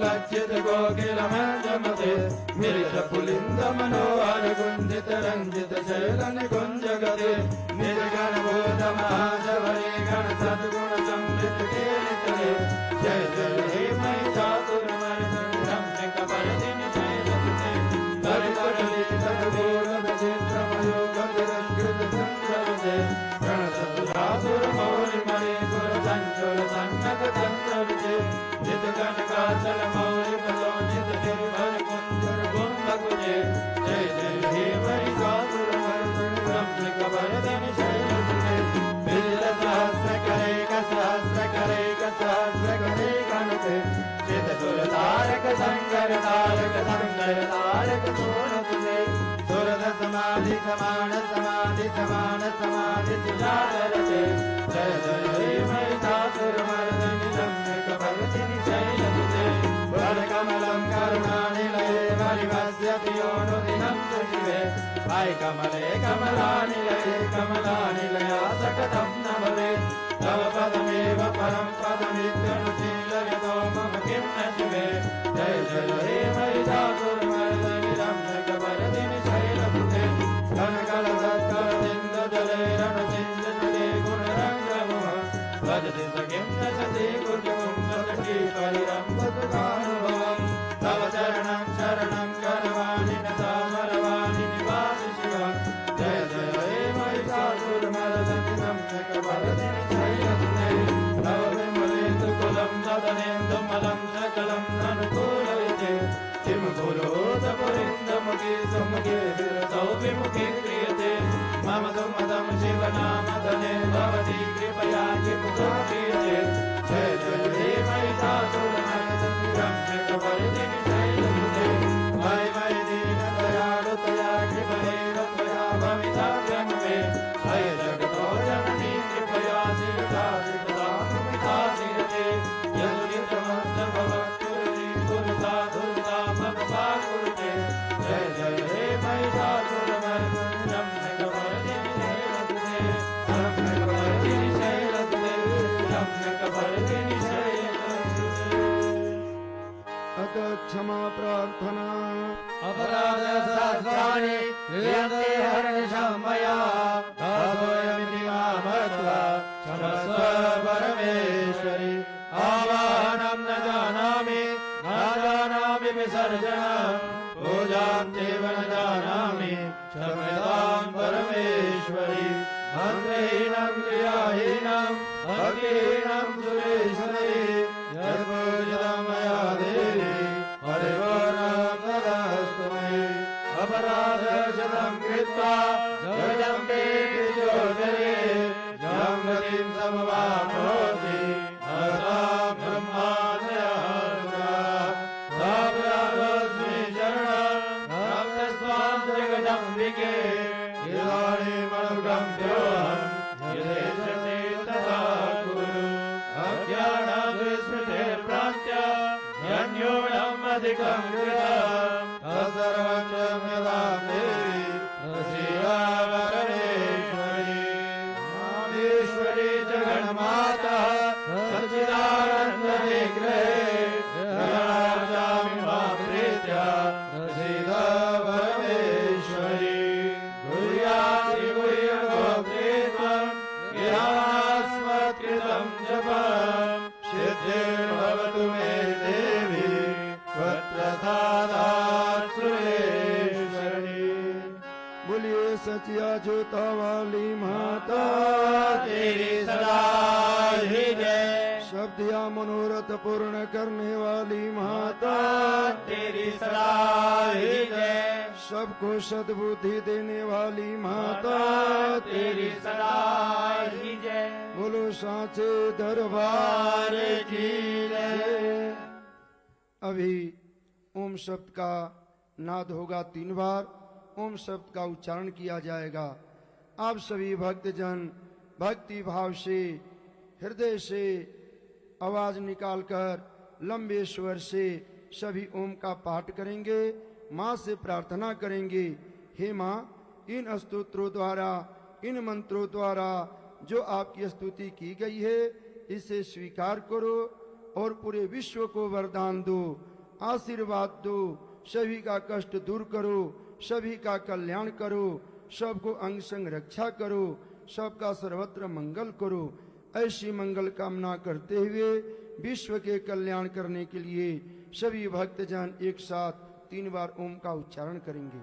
लज्जितकोकिलमञ्जमते मिलितपुलिन्दमनोहर गुञ्जितरञ्जितशैलनिकुञ्जगते निर्गणभूतमहाशबरे गणसद्गुणसंवृतकेलितले जय जय हे महिषासुरमर्दिनि रम्यकवर्धिनि शैलसुते हरिकुटलितद्गूढविचित्रमयो गतिरङ्कृतसंसरते गणसुरासुरमौलिमणिपुरसञ्चुरसन्नतचन्द्रविते जितकनकाचलमौलिपलोचितनिर्भरकुञ्जरगुम्बकुजे जय जय हे महिषासुरमर्दिनि रम्यकवर्धिनि शैलसुते विरलसहस्रकरैकसहस्रकरैकसहस्रकरैकनुते चितसुरतारक संगर तारक संगर तारक समाधि समान समाधि समान समाधि सुजागरते जय जय हे महिषासुरमर्दिनि रम्यकपर्दिनि शैलसुते वरकमलं करुणानिलये परिवस्यति योऽनुदिनं सुशिवे हाय कमले कमलानिलये कमलानिलया सकतं न भवेत् तव पदमेव परं पदमित्यनुशीलयतो मम किं न शिवे जय जय हे महिषासुरमर्दिनि रम्यकपर्दिनि शैलसुते घनकलसत्करसिन्धुजलैरनुचिन्तते गुणरङ्गमुः भजति सखिं न सति कुटुम्बकटीपरिरम्भसुखानुभवम् तव चरणं शरणं करवाणि न सामरवाणि निवासि शिवम् जय जय हे महिषासुरमर्दिनि रम्यकपर्दिनि शैलसुते तव विमलेन्दुकुलं सदनेन्दुमलं सकलं अनुकूलयते किं कुरुतपुरिन्दमुखे सुमुखे विरसौ विमुखे क्रियते मम सुमदं शिवनामधने भवति कृपया किं क्रियते जय जय हे महिषासुरमर्दिनि रम्यकपर्दिनि शैलसुते मयि मयि दीनदयालुतया कृपणेन त्वया भवितव्यं मे हय जगतो जननी कृपया शिवदासिकदानुमितासीयते यदुनितमन्तभवत्कुरुति कुरुता दुर्गा मम पाकुरुते जय जय हे महिषासुरमर्दिनि रम्यकपर्दिनि शैलसुते रम्यकपर्दिनि शैलसुते रम्यकपर्दिनि शैलसुते अतः क्षमा प्रार्थना अपराध सहस्राणि क्रियन्ते हर्निशं मया दासोऽयमिति मामत्वा क्षमस्व परमेश्वरि आवाहनं न जानामि विसर्जनं पूजां चैव न जानामि क्षम्यतां परमेश्वरि मन्त्रहीनं क्रियाहीनं भक्तिहीनं सुरेश्वरि यत्पूजितं मया देवी परिपूर्णं तदस्तु मे अपराधशतं कृत्वा जयं कीर्तिचोदरे यं गतिं समवाप्नोति अहं ब्रह्मादयः साप्रादस्मि शरणं नमस्त्वां जगदम्बिके इदानीमनुगम्योऽहं यथेच्छसि तथा कुरु अज्ञानाद्विस्मृतिर्भ्रान्त्य यन्यूनमधिकं कृतं तत्सर्वं क्षम्यतां देवी प्रसीद परमेश्वरि मामेश्वरि जगन्माता सच्चिदानन्दविग्रहे शरणागतामि मां प्रीत्य प्रसीद परमेश्वरि गुह्यातिगुह्यगोप्त्रीत्वं गिरास्मत्कृतं जपं सिद्धिर्भवतु मे देवी त्वत्प्रसादात् सुरेश्वरि बोलिए सचिया जोता वाली माता तेरी सदा ही जय शब्द या मनोरथ पूर्ण करने वाली माता तेरी सदा ही जय सबको सद्बुद्धि देने वाली माता तेरी सदा ही जय बोलो साचे दरबार की जय। अभी ओम शब्द का नाद होगा 3 बार। ओम शब्द का उच्चारण किया जाएगा। आप सभी भक्तजन भक्ति भाव से हृदय से आवाज निकालकर लंबे स्वर से सभी ओम का पाठ करेंगे। माँ से प्रार्थना करेंगे, हे माँ, इन स्तोत्रों द्वारा, इन मंत्रों द्वारा जो आपकी स्तुति की गई है, इसे स्वीकार करो और पूरे विश्व को वरदान दो, आशीर्वाद दो, सभी का कष्ट दूर करो, सभी का कल्याण करो, सबको अंग संग रक्षा करो, सबका सर्वत्र मंगल करो। ऐसी मंगल कामना करते हुए विश्व के कल्याण करने के लिए सभी भक्तजन एक साथ 3 बार ओम का उच्चारण करेंगे।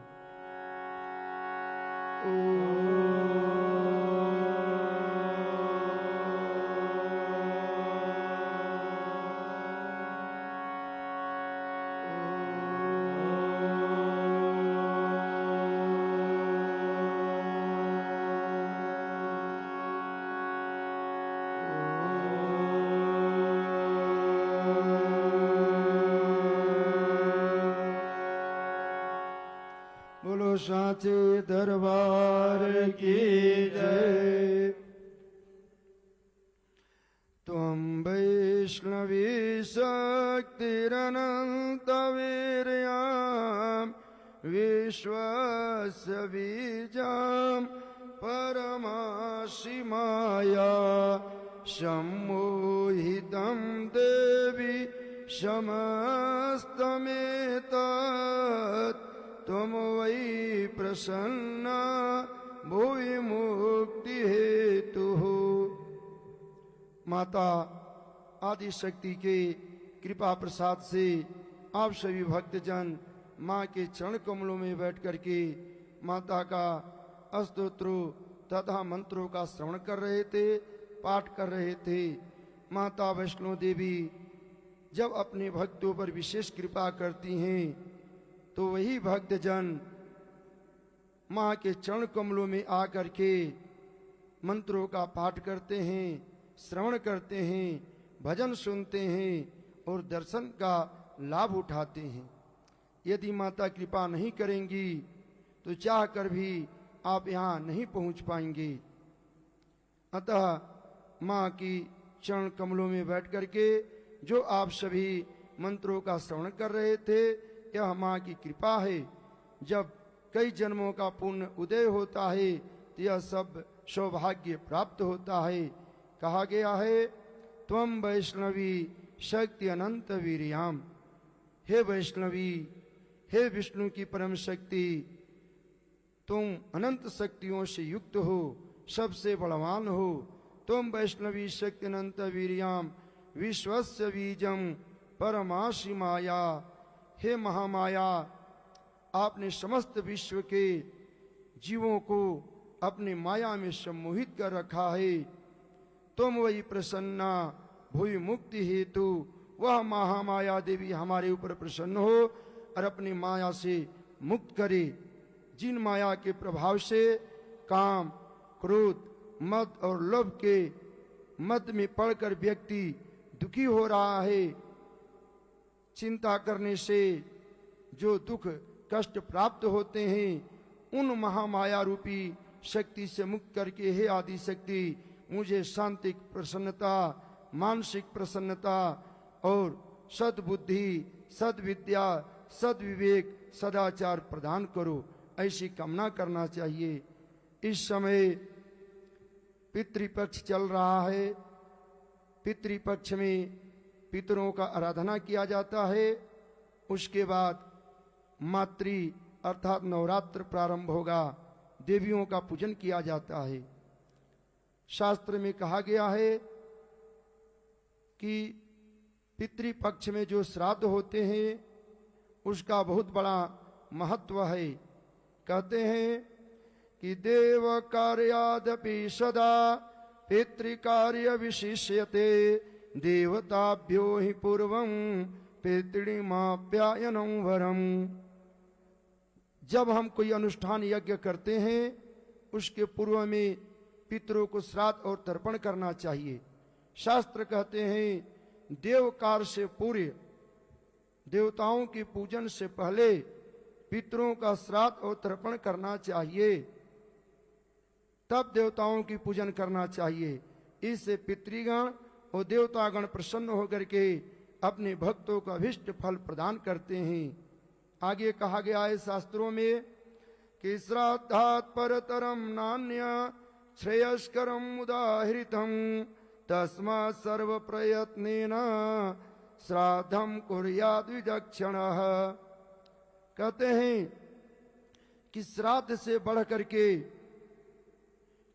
बोलो साचे दरबार की जय। त्वं वैष्णवी शक्तिरनंत वीर्यां विश्वस्य बीजं परमासि माया सम्मोहितं देवी समस्तमेतत् त्वं वै प्रसन्ना भुवि मुक्ति हेतुः। माता आदि शक्ति के कृपा प्रसाद से आप सभी भक्तजन माँ के चरण कमलों में बैठ करके माता का स्तोत्रों तथा मंत्रों का श्रवण कर रहे थे, पाठ कर रहे थे। माता वैष्णो देवी जब अपने भक्तों पर विशेष कृपा करती हैं तो वही भक्तजन माँ के चरण कमलों में आकर के मंत्रों का पाठ करते हैं, श्रवण करते हैं, भजन सुनते हैं और दर्शन का लाभ उठाते हैं। यदि माता कृपा नहीं करेंगी तो चाह कर भी आप यहाँ नहीं पहुँच पाएंगे। अतः माँ की चरण कमलों में बैठ करके जो आप सभी मंत्रों का श्रवण कर रहे थे, यह माँ की कृपा है। जब कई जन्मों का पुण्य उदय होता है तो यह सब सौभाग्य प्राप्त होता है। कहा गया है, त्वं वैष्णवी शक्ति अनंत वीर्याम। हे वैष्णवी, हे विष्णु की परम शक्ति, तुम अनंत शक्तियों से युक्त हो, सबसे बलवान हो। तुम वैष्णवी शक्ति अनंत वीर्याम विश्वस्य बीजम परमासि माया। हे महामाया, आपने समस्त विश्व के जीवों को अपने माया में सम्मोहित कर रखा है। तुम वही प्रसन्ना भुवि मुक्ति हेतु, वह महामाया देवी हमारे ऊपर प्रसन्न हो और अपनी माया से मुक्त करे। जिन माया के प्रभाव से काम, क्रोध, मद और लोभ के मद में पड़कर व्यक्ति दुखी हो रहा है, चिंता करने से जो दुख कष्ट प्राप्त होते हैं, उन महामाया रूपी शक्ति से मुक्त करके हे आदि शक्ति मुझे शांति, प्रसन्नता, मानसिक प्रसन्नता और सद्बुद्धि, सद्विद्या, सद्विवेक, सदाचार प्रदान करो, ऐसी कामना करना चाहिए। इस समय पितृपक्ष चल रहा है। पितृपक्ष में पितरों का आराधना किया जाता है। उसके बाद मातृ अर्थात नवरात्र प्रारंभ होगा, देवियों का पूजन किया जाता है। शास्त्र में कहा गया है कि पितृपक्ष में जो श्राद्ध होते हैं उसका बहुत बड़ा महत्व है। कहते हैं कि देव कार्यादपि सदा पितृकार्य विशिष्यते, देवताभ्यो हि पूर्वं पितृमाप्यायनं वरम। जब हम कोई अनुष्ठान यज्ञ करते हैं उसके पूर्व में पितरों को श्राद्ध और तर्पण करना चाहिए। शास्त्र कहते हैं देव कार्य से पूर्व, देवताओं के पूजन से पहले पितरों का श्राद्ध और तर्पण करना चाहिए, तब देवताओं की पूजन करना चाहिए। इससे पितृगण और देवतागण प्रसन्न होकर के अपने भक्तों को अभिष्ट फल प्रदान करते हैं। आगे कहा गया है शास्त्रों में कि श्राद्धात् परतरम नान्य श्रेयस्करम उदाहृतम, तस्मात् सर्व प्रयत्नेन श्राद्धम कुर्यात् विचक्षणः। कहते हैं कि श्राद्ध से बढ़ करके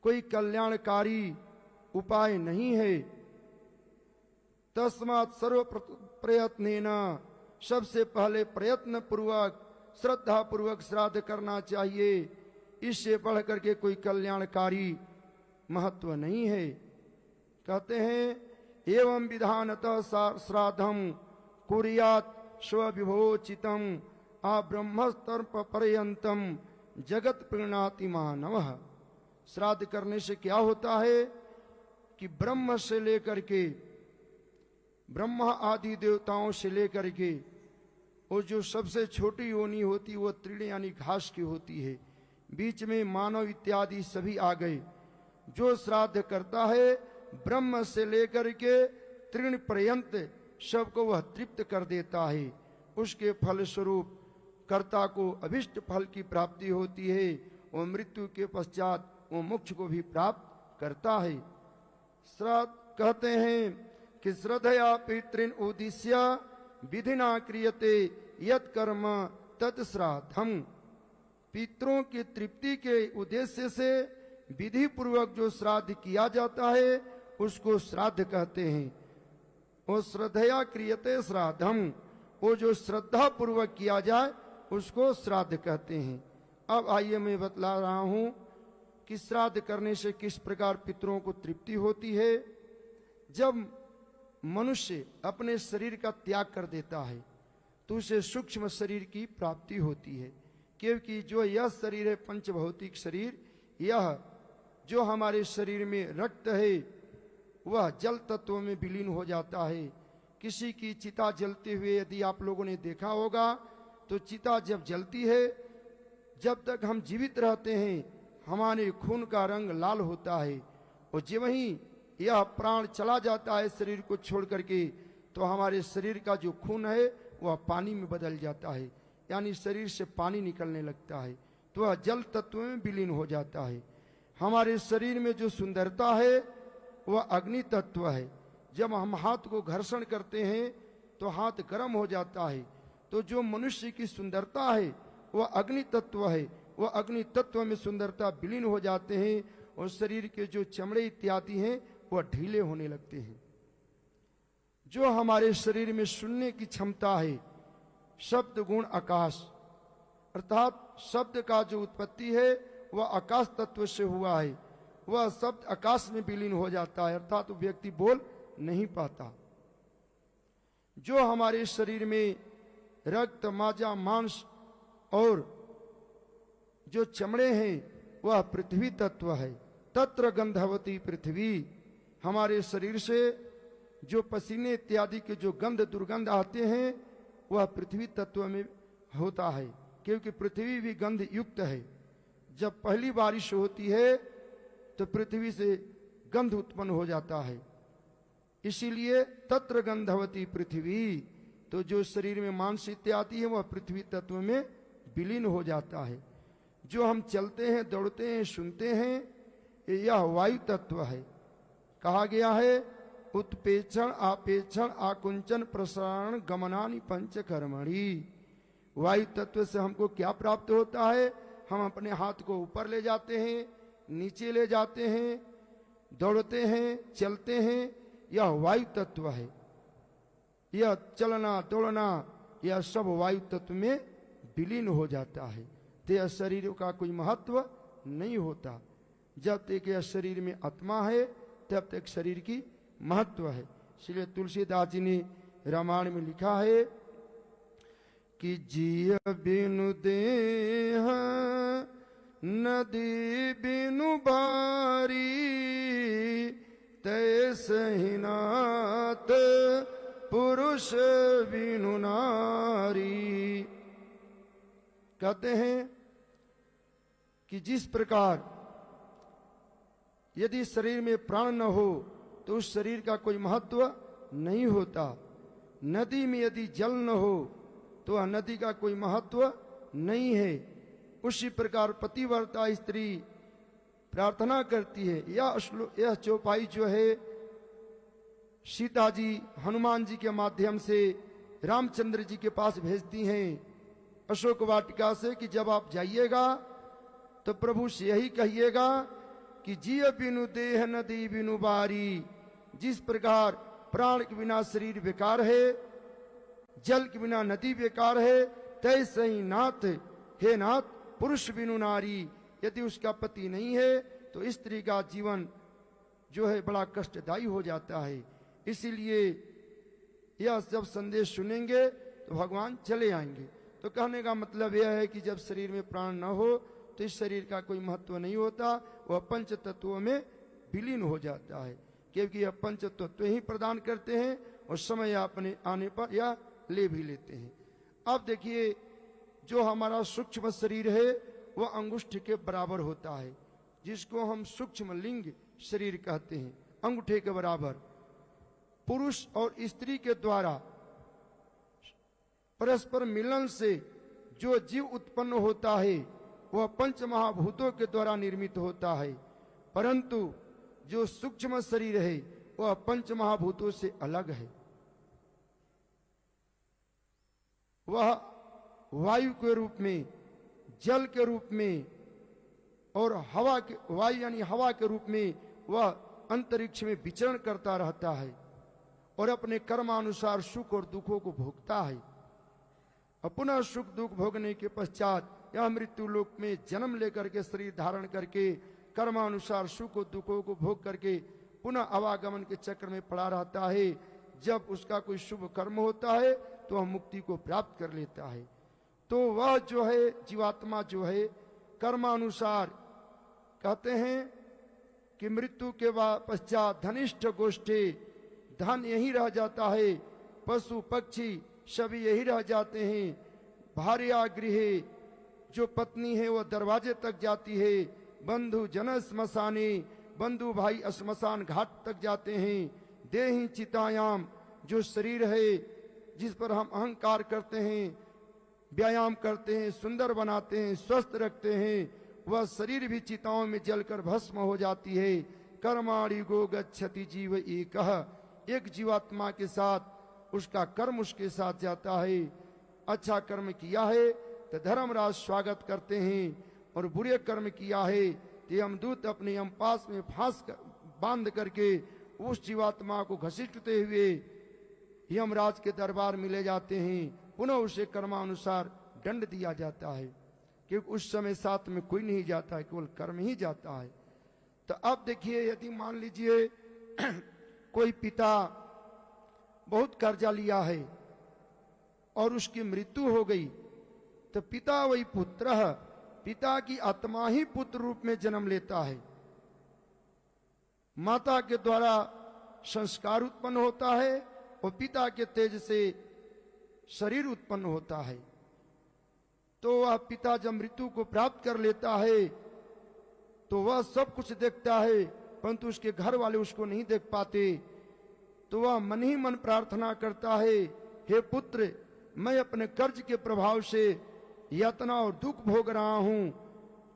कोई कल्याणकारी उपाय नहीं है। तस्मात् सर्व प्रयत्नेन, सबसे पहले प्रयत्न पूर्वक श्रद्धा पूर्वक श्राद्ध करना चाहिए। इससे बढ़ करके कोई कल्याणकारी महत्व नहीं है। कहते हैं एवं विधानतः श्राद्धम कुर्यात् स्वविभोचितम आ ब्रह्मस्तर्प पर्यंतम जगत प्रीणाति मानवः। श्राद्ध करने से क्या होता है कि ब्रह्म से लेकर के, ब्रह्मा आदि देवताओं से लेकर के और जो सबसे छोटी योनि होती वो तृण यानी घास की होती है। बीच में मानव इत्यादि सभी आ गए। जो श्राद्ध करता है ब्रह्म से लेकर के तृण पर्यंत सबको वह तृप्त कर देता है। उसके फल स्वरूप कर्ता को अभिष्ट फल की प्राप्ति होती है और मृत्यु के पश्चात वो मोक्ष को भी प्राप्त करता है। श्राद्ध कहते हैं कि श्रद्धया पितृन उद्दिश्य विधिना क्रियते यत् कर्म तत् श्राद्धम। पितरों की तृप्ति के उद्देश्य से विधि पूर्वक जो श्राद्ध किया जाता है उसको श्राद्ध कहते हैं। और श्रद्धया क्रियते श्राद्धम, वो जो श्रद्धा पूर्वक किया जाए उसको श्राद्ध कहते हैं। अब आइए मैं बतला रहा हूं कि श्राद्ध करने से किस प्रकार पितरों को तृप्ति होती है। जब मनुष्य अपने शरीर का त्याग कर देता है तो उसे सूक्ष्म शरीर की प्राप्ति होती है, क्योंकि जो यह शरीर है पंचभौतिक शरीर, यह जो हमारे शरीर में रक्त है वह जल तत्व में विलीन हो जाता है। किसी की चिता जलते हुए यदि आप लोगों ने देखा होगा तो चिता जब जलती है, जब तक हम जीवित रहते हैं हमारे खून का रंग लाल होता है, और जब वहीं यह प्राण चला जाता है शरीर को छोड़ करके तो हमारे शरीर का जो खून है वह पानी में बदल जाता है, यानी शरीर से पानी निकलने लगता है, तो वह जल तत्व में विलीन हो जाता है। हमारे शरीर में जो सुंदरता है वह अग्नि तत्व है। जब हम हाथ को घर्षण करते हैं तो हाथ गर्म हो जाता है, तो जो मनुष्य की सुंदरता है वह अग्नि तत्व है। वह अग्नि तत्व में सुंदरता विलीन हो जाते हैं और शरीर के जो चमड़े इत्यादि हैं वह ढीले होने लगते हैं। जो हमारे शरीर में सुनने की क्षमता है, शब्द गुण आकाश, अर्थात शब्द का जो उत्पत्ति है वह आकाश तत्व से हुआ है। वह शब्द आकाश में विलीन हो जाता है, अर्थात व्यक्ति बोल नहीं पाता। जो हमारे शरीर में रक्त माजा मांस और जो चमड़े हैं वह पृथ्वी तत्व है। तत्र गंधवती पृथ्वी, हमारे शरीर से जो पसीने इत्यादि के जो गंध दुर्गंध आते हैं वह पृथ्वी तत्व में होता है, क्योंकि पृथ्वी भी गंध युक्त है। जब पहली बारिश होती है तो पृथ्वी से गंध उत्पन्न हो जाता है, इसीलिए तत्र गंधवती पृथ्वी। तो जो शरीर में मांस इत्यादि है वह पृथ्वी तत्व में विलीन हो जाता है। जो हम चलते हैं, दौड़ते हैं, सुनते हैं, यह वायु तत्व है। कहा गया है उत्पेक्षण आपेक्षण आकुंचन प्रसारण गमनानि पंच कर्मणि। वायु तत्व से हमको क्या प्राप्त होता है? हम अपने हाथ को ऊपर ले जाते हैं, नीचे ले जाते हैं, दौड़ते हैं, चलते हैं, यह वायु तत्व है। यह चलना दौड़ना यह सब वायु तत्व में विलीन हो जाता है। तो यह शरीर का कोई महत्व नहीं होता। जब तक यह शरीर में आत्मा है तब तक शरीर की महत्व है। इसलिए तुलसीदास जी ने रामायण में लिखा है कि जिय बिनु देह नदी बिनु बारी तैसे ही नाथ पुरुष बिनु नारी। कहते हैं कि जिस प्रकार यदि शरीर में प्राण न हो तो उस शरीर का कोई महत्व नहीं होता। नदी में यदि जल न हो तो वह नदी का कोई महत्व नहीं है। उसी प्रकार पतिव्रता स्त्री प्रार्थना करती है। यह चौपाई जो है सीता जी हनुमान जी के माध्यम से रामचंद्र जी के पास भेजती हैं अशोक वाटिका से कि जब आप जाइएगा तो प्रभु से यही कहिएगा कि जिय बिनु देह नदी बिनु बारी। जिस प्रकार प्राण के बिना शरीर बेकार है, जल के बिना नदी बेकार है, तैसे ही नाथ, हे नाथ, पुरुष बिनु नारी। यदि उसका पति नहीं है तो स्त्री का जीवन जो है बड़ा कष्टदायी हो जाता है। इसीलिए यह जब संदेश सुनेंगे तो भगवान चले आएंगे। तो कहने का मतलब यह है कि जब शरीर में प्राण न हो तो इस शरीर का कोई महत्व नहीं होता, वह पंच तत्वों में विलीन हो जाता है, क्योंकि यह पंच तत्व ही प्रदान करते हैं और समय अपने आने पर या ले भी लेते हैं। अब देखिए, जो हमारा सूक्ष्म शरीर है वह अंगुष्ठ के बराबर होता है, जिसको हम सूक्ष्म लिंग शरीर कहते हैं, अंगूठे के बराबर। पुरुष और स्त्री के द्वारा परस्पर मिलन से जो जीव उत्पन्न होता है वह पंच महाभूतों के द्वारा निर्मित होता है, परंतु जो सूक्ष्म शरीर है वह पंच महाभूतों से अलग है। वह वायु के रूप में, जल के रूप में और हवा के, वायु यानी हवा के रूप में वह अंतरिक्ष में विचरण करता रहता है और अपने कर्मानुसार सुख और दुखों को भोगता है। और पुनः सुख दुख भोगने के पश्चात यह मृत्यु लोक में जन्म लेकर के शरीर धारण करके कर्मानुसार सुख और दुखों को भोग करके पुनः आवागमन के चक्र में पड़ा रहता है। जब उसका कोई शुभ कर्म होता है तो वह मुक्ति को प्राप्त कर लेता है। तो वह जो है जीवात्मा जो है कर्मानुसार, कहते हैं कि मृत्यु के पश्चात धनिष्ठ गोष्ठे, धन यही रह जाता है, पशु पक्षी सभी यही रह जाते हैं, भार्या गृहे, जो पत्नी है वह दरवाजे तक जाती है, बंधु जन श्मशाने, बंधु भाई श्मशान घाट तक जाते हैं, देहि चितायाम, जो शरीर है जिस पर हम अहंकार करते हैं, व्यायाम करते हैं, सुंदर बनाते हैं, स्वस्थ रखते हैं, वह शरीर भी चिताओं में जलकर भस्म हो जाती है। कर्माणि गो गच्छति जीव एक जीवात्मा के साथ उसका कर्म उसके साथ जाता है। अच्छा कर्म किया है तो धर्मराज स्वागत करते हैं, और बुरे कर्म किया है तो यमदूत अपने यमपास में फांस बांध करके उस जीवात्मा को घसीटते हुए यमराज के दरबार में ले जाते हैं। पुनः उसे कर्मानुसार दंड दिया जाता है, क्योंकि उस समय साथ में कोई नहीं जाता है, केवल कर्म ही जाता है। तो अब देखिए, यदि मान लीजिए कोई पिता बहुत कर्जा लिया है और उसकी मृत्यु हो गई, तो पिता वही पुत्र है, पिता की आत्मा ही पुत्र रूप में जन्म लेता है। माता के द्वारा संस्कार उत्पन्न होता है और पिता के तेज से शरीर उत्पन्न होता है। तो वह पिता जब मृत्यु को प्राप्त कर लेता है तो वह सब कुछ देखता है, परंतु उसके घर वाले उसको नहीं देख पाते। तो वह मन ही मन प्रार्थना करता है, हे पुत्र, मैं अपने कर्ज के प्रभाव से यातना और दुख भोग रहा हूं,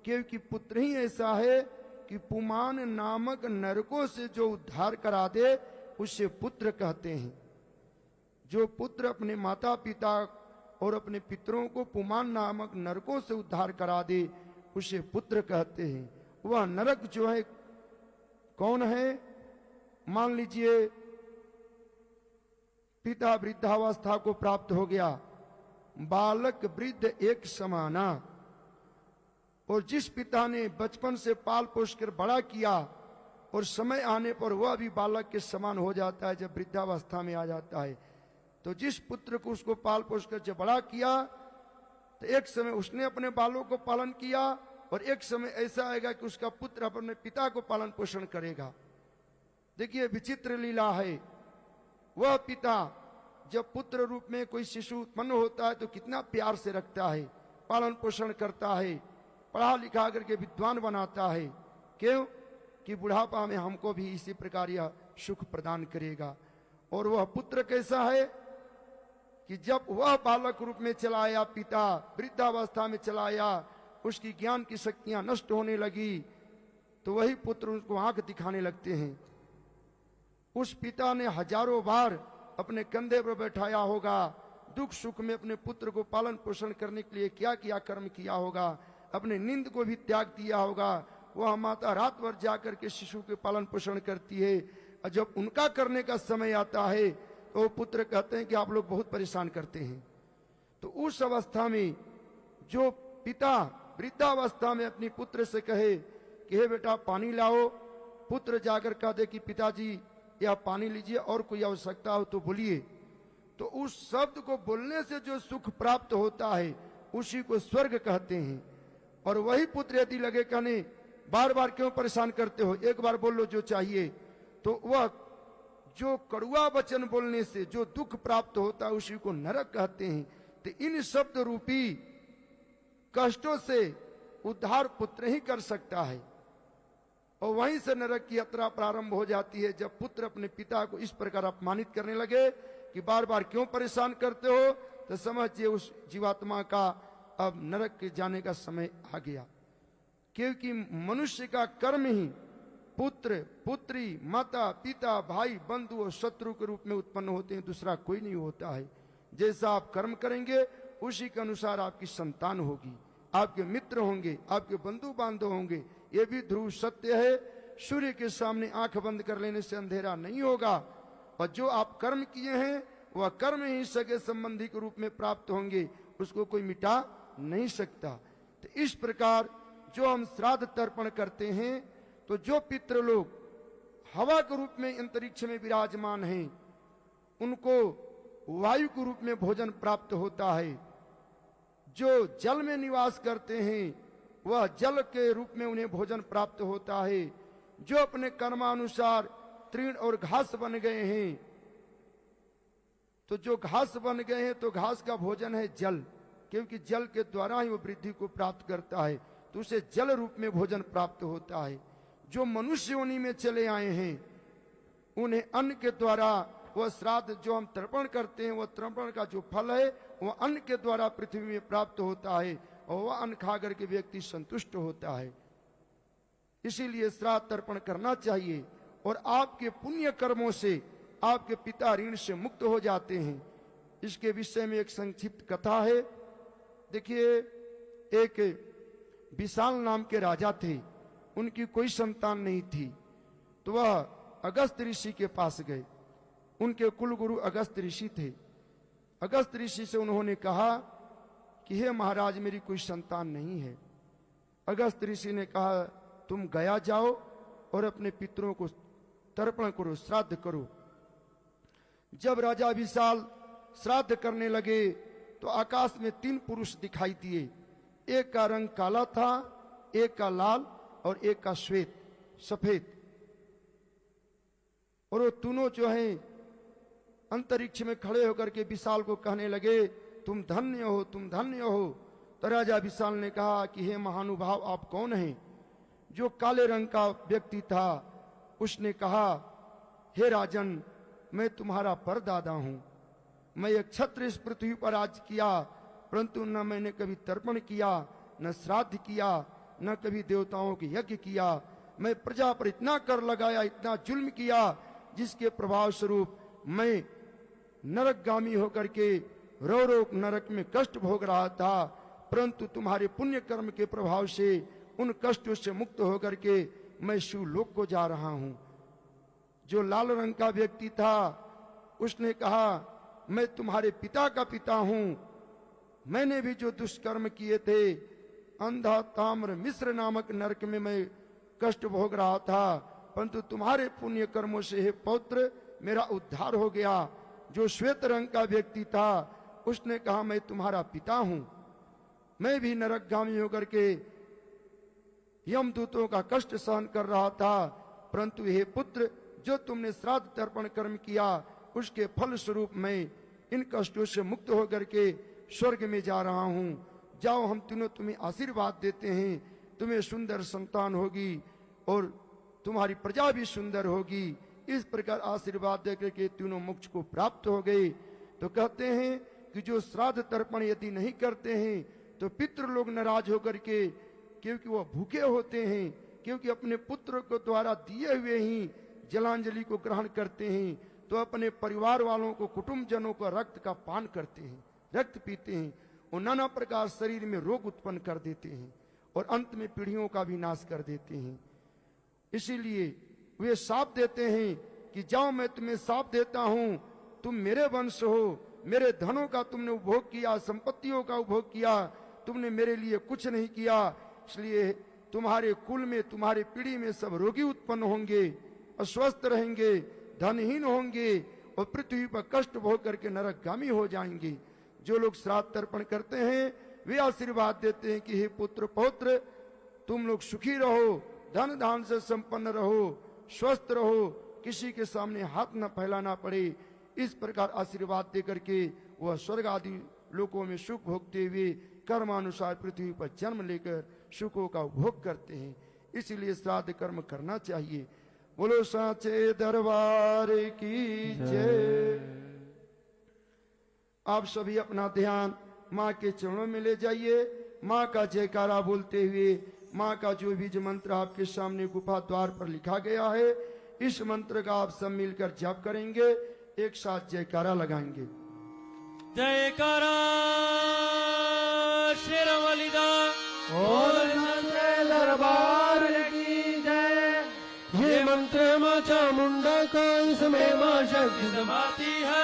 क्योंकि पुत्र ही ऐसा है कि पुमान नामक नरकों से जो उद्धार करा दे उसे पुत्र कहते हैं। जो पुत्र अपने माता पिता और अपने पितरों को पुमान नामक नरकों से उद्धार करा दे उसे पुत्र कहते हैं। वह नरक जो है कौन है? मान लीजिए पिता वृद्धावस्था को प्राप्त हो गया, बालक वृद्ध एक समाना, और जिस पिता ने बचपन से पाल पोष कर बड़ा किया और समय आने पर वह भी बालक के समान हो जाता है जब वृद्धावस्था में आ जाता है, तो जिस पुत्र को उसको पाल पोष कर जब बड़ा किया तो एक समय उसने अपने बालों को पालन किया और एक समय ऐसा आएगा कि उसका पुत्र अपने पिता को पालन पोषण करेगा। देखिए विचित्र लीला है। वह पिता जब पुत्र रूप में कोई शिशु उत्पन्न होता है तो कितना प्यार से रखता है, पालन पोषण करता है, पढ़ा लिखा करके विद्वान बनाता है। क्यों? कि बुढ़ापा में हमको भी इसी प्रकार यह सुख प्रदान करेगा। और वह पुत्र कैसा है कि जब वह बालक रूप में चला आया, पिता वृद्धावस्था में चला आया, उसकी ज्ञान की शक्तियां नष्ट होने लगी, तो वही पुत्र उसको आंख दिखाने लगते हैं। उस पिता ने हजारों बार अपने कंधे पर बैठाया होगा, दुख सुख में अपने पुत्र को पालन पोषण करने के लिए क्या क्या कर्म किया होगा, अपने नींद को भी त्याग दिया होगा। वह माता रात भर जाकर के शिशु के पालन पोषण करती है, और जब उनका करने का समय आता है तो पुत्र कहते हैं कि आप लोग बहुत परेशान करते हैं। तो उस अवस्था में जो पिता वृद्धावस्था में अपनी पुत्र से कहे कि हे बेटा पानी लाओ, पुत्र जाकर कह दे कि पिताजी या पानी लीजिए, और कोई आवश्यकता हो तो बोलिए, तो उस शब्द को बोलने से जो सुख प्राप्त होता है उसी को स्वर्ग कहते हैं। और वही पुत्र यदि लगे कहने बार बार क्यों परेशान करते हो, एक बार बोल लो जो चाहिए, तो वह जो कड़ुआ वचन बोलने से जो दुख प्राप्त होता है उसी को नरक कहते हैं। तो इन शब्द रूपी कष्टों से उद्धार पुत्र ही कर सकता है। और वहीं से नरक की यात्रा प्रारंभ हो जाती है, जब पुत्र अपने पिता को इस प्रकार अपमानित करने लगे कि बार बार क्यों परेशान करते हो, तो समझिए उस जीवात्मा का अब नरक के जाने का समय आ गया। क्योंकि मनुष्य का कर्म ही पुत्र, पुत्री, माता, पिता, भाई, बंधु और शत्रु के रूप में उत्पन्न होते हैं, दूसरा कोई नहीं होता है। जैसा आप कर्म करेंगे उसी के अनुसार आपकी संतान होगी, आपके मित्र होंगे, आपके बंधु बांधव होंगे। ये भी ध्रुव सत्य है। सूर्य के सामने आंख बंद कर लेने से अंधेरा नहीं होगा, और जो आप कर्म किए हैं वह कर्म ही सगे संबंधी के रूप में प्राप्त होंगे, उसको कोई मिटा नहीं सकता। तो इस प्रकार जो हम श्राद्ध तर्पण करते हैं, तो जो पितृ लोग हवा के रूप में अंतरिक्ष में विराजमान हैं, उनको वायु के रूप में भोजन प्राप्त होता है। जो जल में निवास करते हैं वह जल के रूप में उन्हें भोजन प्राप्त होता है। जो अपने कर्मानुसार तृण और घास बन गए हैं, तो जो घास बन गए हैं तो घास का भोजन है जल, क्योंकि जल के द्वारा ही वो वृद्धि को प्राप्त करता है, तो उसे जल रूप में भोजन प्राप्त होता है। जो मनुष्य योनि में चले आए हैं उन्हें अन्न के द्वारा वह श्राद्ध जो हम तर्पण करते हैं, वह तर्पण का जो फल है वह अन्न के द्वारा पृथ्वी में प्राप्त होता है, और वह अन्न खा करके व्यक्ति संतुष्ट होता है। इसीलिए श्राद्ध तर्पण करना चाहिए, और आपके पुण्य कर्मों से आपके पिता ऋण से मुक्त हो जाते हैं। इसके विषय में एक संक्षिप्त कथा है। देखिए, एक विशाल नाम के राजा थे, उनकी कोई संतान नहीं थी, तो वह अगस्त ऋषि के पास गए। उनके कुल गुरु अगस्त ऋषि थे। अगस्त ऋषि से उन्होंने कहा कि हे महाराज, मेरी कोई संतान नहीं है। अगस्त ऋषि ने कहा, तुम गया जाओ और अपने पितरों को तर्पण करो, श्राद्ध करो। जब राजा विशाल श्राद्ध करने लगे तो आकाश में 3 पुरुष दिखाई दिए। एक का रंग काला था, एक का लाल और एक का श्वेत, सफेद। और वो तीनों जो हैं अंतरिक्ष में खड़े होकर के विशाल को कहने लगे, तुम धन्य हो, तुम धन्य हो। तो राजा विशाल ने कहा कि हे महानुभाव, आप कौन हैं? जो काले रंग का व्यक्ति था उसने कहा, हे राजन, मैं तुम्हारा परदादा हूं। मैं एक छत्र इस पृथ्वी पर आज किया, परंतु न मैंने कभी तर्पण किया, न श्राद्ध किया, न कभी देवताओं के यज्ञ किया। मैं प्रजा पर इतना कर लगाया, इतना जुल्म किया, जिसके प्रभाव स्वरूप मैं नरकगामी होकर के रो रो नरक में कष्ट भोग रहा था। परंतु तुम्हारे पुण्य कर्म के प्रभाव से उन कष्टों से मुक्त होकर के मैं शिवलोक को जा रहा हूं। जो लाल रंग का व्यक्ति था उसने कहा, मैं तुम्हारे पिता का पिता हूं। मैंने भी जो दुष्कर्म किए थे, अंधा, ताम्र, मिश्र नामक नरक में मैं कष्ट भोग रहा था, परंतु तुम्हारे पुण्य कर्मों से हे पौत्र मेरा उद्धार हो गया। जो श्वेत रंग का व्यक्ति था उसने कहा, मैं तुम्हारा पिता हूं। मैं भी नरकगामी होकर के यमदूतों का कष्ट सहन कर रहा था, परंतु हे पुत्र, जो तुमने श्राद्ध तर्पण कर्म किया उसके फल स्वरूप मैं इन कष्टों से मुक्त होकर के स्वर्ग में जा रहा हूं। जाओ, हम तीनों तुम्हें आशीर्वाद देते हैं, तुम्हें सुंदर संतान होगी और तुम्हारी प्रजा भी सुंदर होगी। इस प्रकार आशीर्वाद देकर के तीनों मोक्ष को प्राप्त हो गए। तो कहते हैं कि जो श्राद्ध तर्पण यदि नहीं करते हैं तो पितृ लोग नाराज होकर के, क्योंकि वह भूखे होते हैं, क्योंकि अपने पुत्र को द्वारा दिए हुए ही जलांजलि को ग्रहण करते हैं, तो अपने परिवार वालों को, कुटुंब जनों को रक्त का पान करते हैं, रक्त पीते हैं, और नाना प्रकार शरीर में रोग उत्पन्न कर देते हैं और अंत में पीढ़ियों का भी नाश कर देते हैं। इसीलिए वे साप देते हैं कि जाओ, मैं तुम्हें साप देता हूं, तुम मेरे वंश हो, मेरे धनों का तुमने उपभोग किया, संपत्तियों का उपभोग किया, तुमने मेरे लिए कुछ नहीं किया, इसलिए तुम्हारे कुल में, तुम्हारे पीढ़ी में सब रोगी उत्पन्न होंगे, अस्वस्थ रहेंगे, धनहीन होंगे और पृथ्वी पर कष्ट भोग करके नरकगामी हो जाएंगे। जो लोग श्राद्ध तर्पण करते हैं वे आशीर्वाद देते हैं कि हे पुत्र पौत्र, तुम लोग सुखी रहो, धन धान से संपन्न रहो, स्वस्थ रहो, किसी के सामने हाथ न फैलाना पड़े। इस प्रकार आशीर्वाद देकर के वह स्वर्ग आदि लोकों में सुख भोगते हुए कर्मानुसार पृथ्वी पर जन्म लेकर सुखों का उपभोग करते हैं। इसलिए श्राद्ध कर्म करना चाहिए। बोलो साचे दरबार की जय। आप सभी अपना ध्यान माँ के चरणों में ले जाइए। माँ का जयकारा बोलते हुए माँ का जो बीज मंत्र आपके सामने गुफा द्वार पर लिखा गया है, इस मंत्र का आप सब मिलकर जप करेंगे, एक साथ जयकारा लगाएंगे। जयकारा शेरवालिदा बोल सच्चे दरबार की जय। ये मंत्र माँ चामुंडा का, इसमें माँ शक्ति समाती है।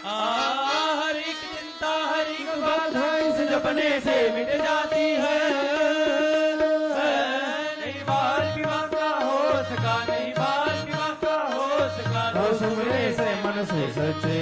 हर एक चिंता हर एक बाधा इस जपने से मिट जाती है। नहीं बाल विवाह का हो सका, नहीं बाल विवाह का हो सका, और सुनने से मन से सच्चे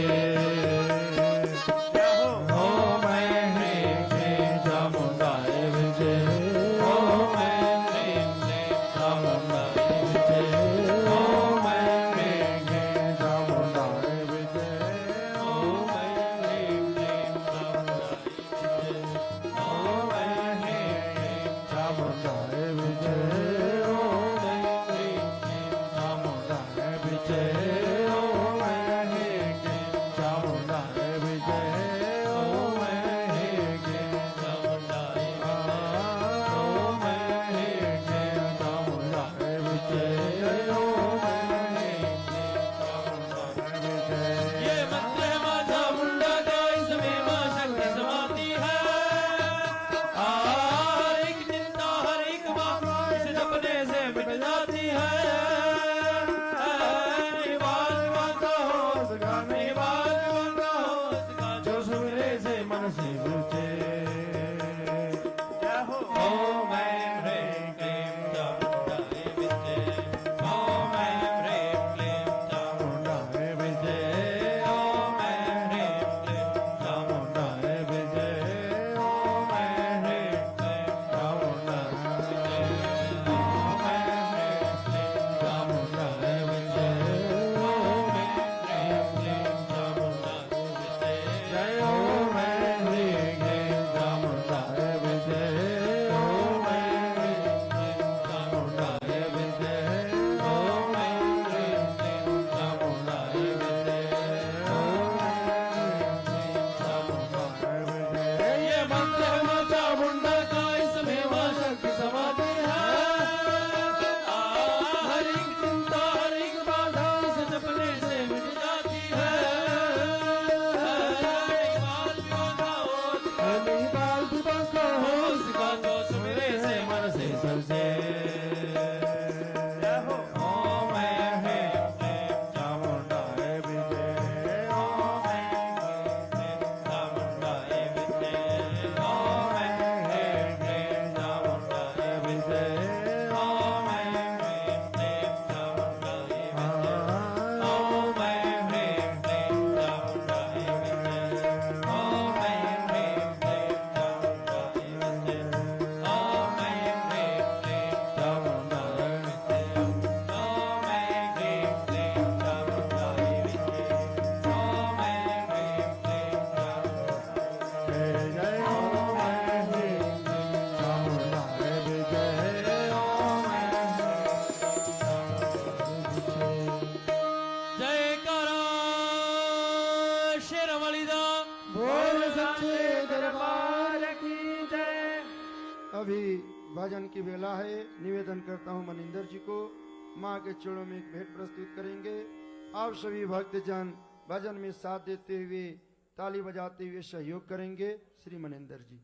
अभी भजन की बेला है। निवेदन करता हूँ मनिंदर जी को माँ के चरणों में एक भेंट प्रस्तुत करेंगे। आप सभी भक्तजन भजन में साथ देते हुए ताली बजाते हुए सहयोग करेंगे। श्री मनिंदर जी।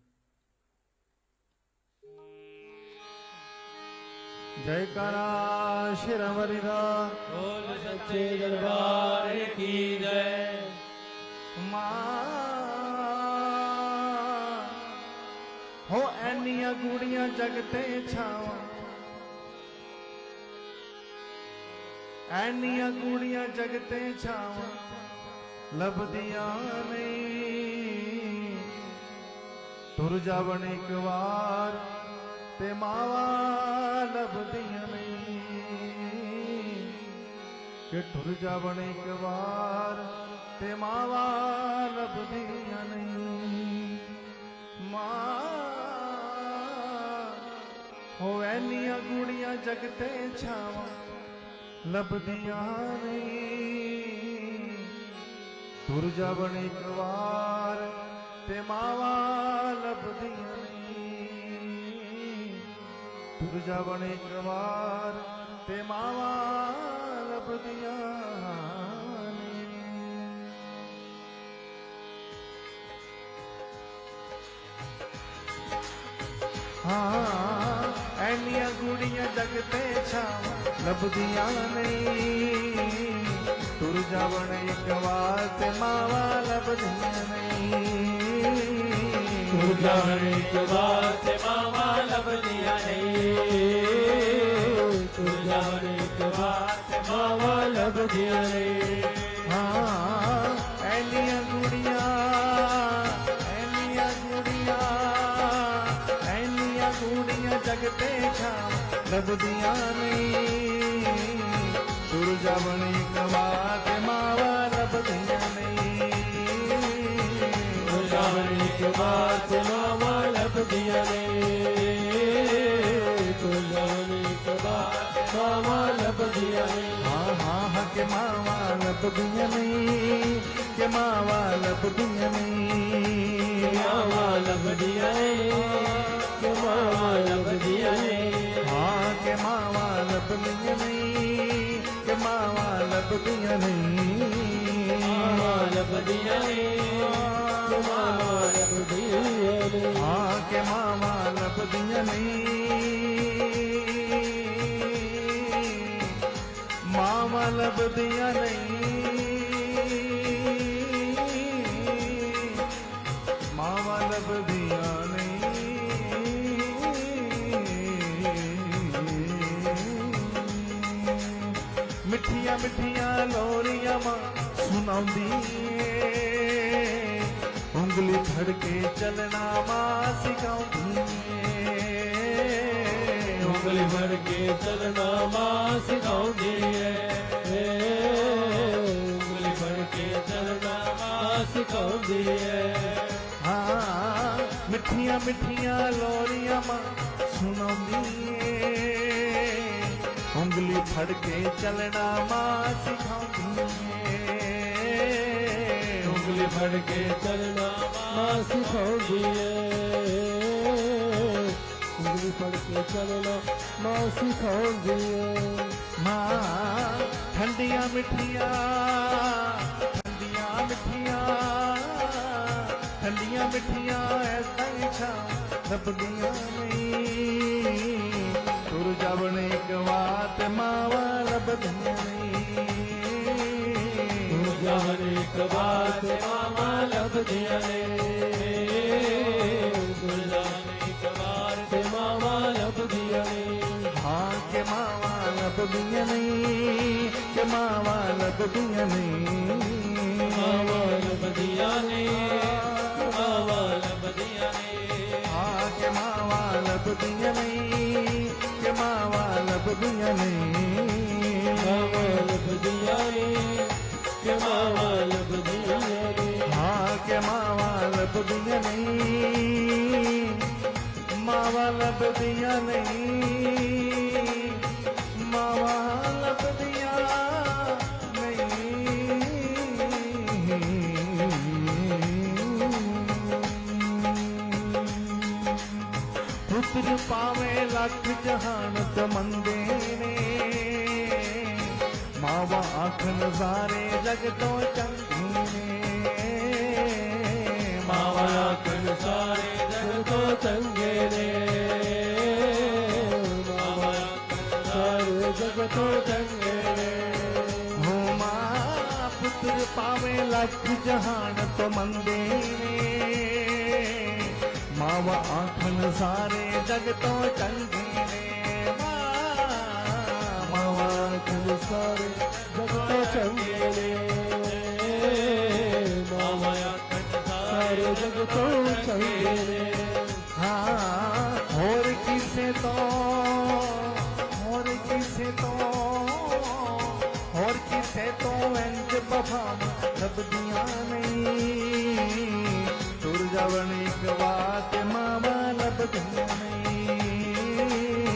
जयकारा शिरवरिदा बोल सच्चे दरबार की जय। हो ऐनिया गूड़ियां जगते छावा, ऐनिया गूड़ियां जगते छावा लभदियां नहीं। तुर जावन एक बार ते मावा लभदियां नहीं, कि तुर जावन एक बार ते मावा लभदियां नहीं। ਹੋਵੇ ਨੀਆਂ ਗੂੜੀਆਂ ਜਗਤੇ ਛਾਵਾਂ ਲੱਭਦੀਆਂ ਨਹੀਂ ਤੁਰ ਜਾਵਣ ਇੱਕ ਵਾਰ ਤੇ ਮਾਵਾ ਲੱਭਦੀਆਂ ਨਹੀਂ ਤੁਰ ਜਾਵਣ ਇੱਕ ਵਾਰ ਤੇ ਮਾਵਾ ਲੱਭਦੀਆਂ हाँ ऐनिया गुड़ियां जगते छावां लभदियां नहीं तुर जावण एक वार ते मावा लभदियां नहीं तुर जावण एक वार ते मावा लभदियां नहीं तुर जावण एक वार ते मावा लभदियां नहीं हाँ ऐनिया गुड़ियां जगते छावां लभदियां नहीं तुर जावण एक वार ते मावा लभदियां नहीं तुर जावण एक वार ते मावा लभदियां नहीं तुर जावण एक वार ते मावा लभदियां नहीं हाँ के मावा लभदियां नहीं के मावा लभदियां नहीं मावा लभदियां के मावा लभदियां नहीं हाँ के मावा लभदियां नहीं के मावा लभदियां नहीं मावा लभदियां नहीं के मावा लभदियां नहीं हाँ के मावा लभदियां नहीं मावा लभदियां नहीं मावा लभदियां मिठिया मिठिया लोरियां मां सुनाउंदी उंगली फड़ के चलना मां सिखाउंदी उंगली फड़ के चलना मां सिखाउंदी है उंगली फड़ के चलना मां सिखाउंदी है हाँ मिठिया मिठिया लोरियां मां सुनाउंदी उंगली फड़ के चलना मां सिखाउंदी उंगली फड़ के चलना मां सिखाउंदी है उंगली फड़ के चलना मां सिखाउंदी है मां ठंडिया मिठिया ठंडिया मिठिया ठंडिया मिठिया ऐसा ही छां लभदियां नहीं तुर जावण एक वार ते मावा लभदियां नहीं तुर जावण एक वार ते मावा लभदियां नहीं तुर जावण एक वार ते मावा लभदियां नहीं हाँ के मावा लभदियां नहीं के मावा लभदियां नहीं मावा लभदियां नहीं मावा लभदियां नहीं हाँ के मावा लभदियां नहीं के मावा लभदियां नहीं मावा लभदियां नहीं के मावा लभदियां नहीं हाँ के मावा लभदियां नहीं मावा लभदियां नहीं मावा लभदियां पुत्र पावे लख जहान तमंदे ने मावा आख नजारे जग तो चंगी ने मावा आख नजारे जग तो चंगे ने मावा आख नजारे जग तो चंगे ने हो मां पुत्र पावे लख जहान तमंदे ने मावा आख नजारे जग तो चंगी ने मावा आख नजारे जग तो चंगे ने मावा आख नजारे जग तो चंगे ने हाँ और किसे तो इंज बफा लभदियां नहीं तुर जावण एक बात मावा लभदियां नहीं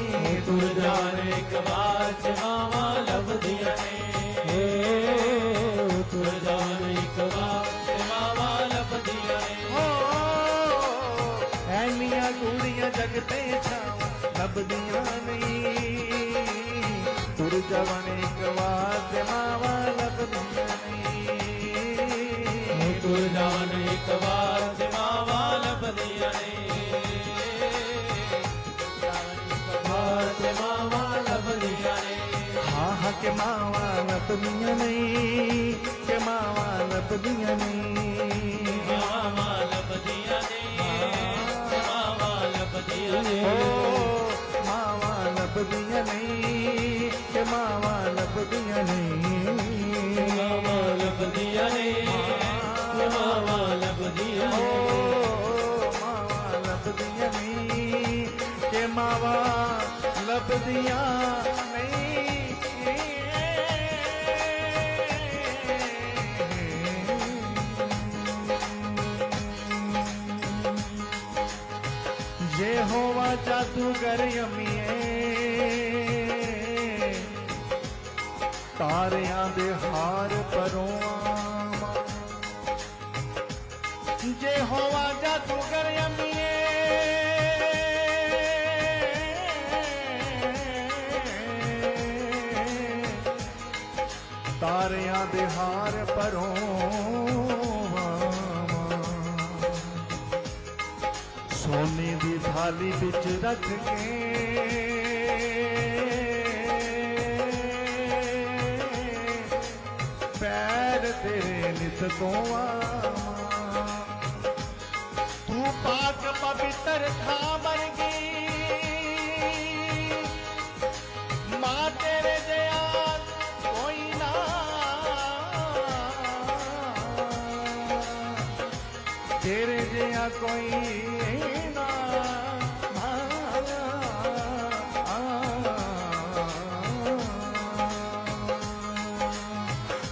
ਤੁਰ ਜਾਣ ਇੱਕ ਵਾਰ ਮਾਵਾਂ ਲੱਭਦੀਆਂ ਨੇ ਤੁਰ ਜਾਣ ਇੱਕ ਵਾਰ ਮਾਵਾਂ ਲੱਭਦੀਆਂ ਨੇ ਐਨੀਆਂ ਕੁੜੀਆਂ ਜਗ ਤੇ ਛਾਵਾਂ ਲੱਭਦੀਆਂ ਨਹੀਂ ਤੁਰ ਜਾਵਣ ਇੱਕ ਵਾਰ ਤੇ ਮਾਵਾਂ ਲੱਭਦੀਆਂ ਨਹੀਂ ਤੁਰ ਜਾਣ ਇੱਕ ਵਾਰ ਮਾਵਾਂ ਲੱਭਦੀਆਂ ਨੇ ਮਾਵਾਂ ਲੱਭਦੀਆਂ ਨੇ ਹਾਂ ਕਿ ਮਾਵਾਂ ਲੱਭਦੀਆਂ ਨਹੀਂ ਕਿ ਮਾਵਾਂ ਲੱਭਦੀਆਂ ਨਹੀਂ ਮਾਵਾਂ ਲੱਭਦੀਆਂ ਨੇ ਮਾਵਾਂ ਲੱਭਦੀਆਂ ਨੇ ਮਾਵਾਂ ਲੱਭਦੀਆਂ ਨਹੀਂ ਕਿ ਮਾਵਾਂ ਲੱਭਦੀਆਂ ਨਹੀਂ ਮਾਵਾਂ ਲੱਭਦੀਆਂ ਨੇ ਮਾਵਾਂ ਲੱਭਦੀਆਂ ਨੇ ਮਾਵਾਂ ਲੱਭਦੀਆਂ ਨਹੀਂ ਕਿ ਮਾਵਾਂ ਲੱਭਦੀਆਂ ਯਹੋਵਾ ਜਾਦੂਗਰ ਯਮੀਏ ਤਾਰਿਆਂ ਦੇ ਹਾਰ ਪਰੋਂ ਯਹੋਵਾ ਜਾਦੂਗਰ ਯਮੀਏ ਤਾਰਿਆਂ ਦੇ ਹਾਰ ਪਰੋਂ ਸੋਨੇ ਦੀ ਥਾਲੀ ਵਿੱਚ ਰੱਖ ਕੇ ਪੈਰ ਤੇਰੇ ਨਿਤ ਤੋਂ ਆਵਾਂ ਤੂੰ ਪਾਕ ਪਵਿੱਤਰ ਥਾਂ ਵਰਗੀ ਮਾਂ ਤੇਰੇ ਜਿਹਾ ਕੋਈ ਨਾ ਤੇਰੇ ਜਿਹਾ ਕੋਈ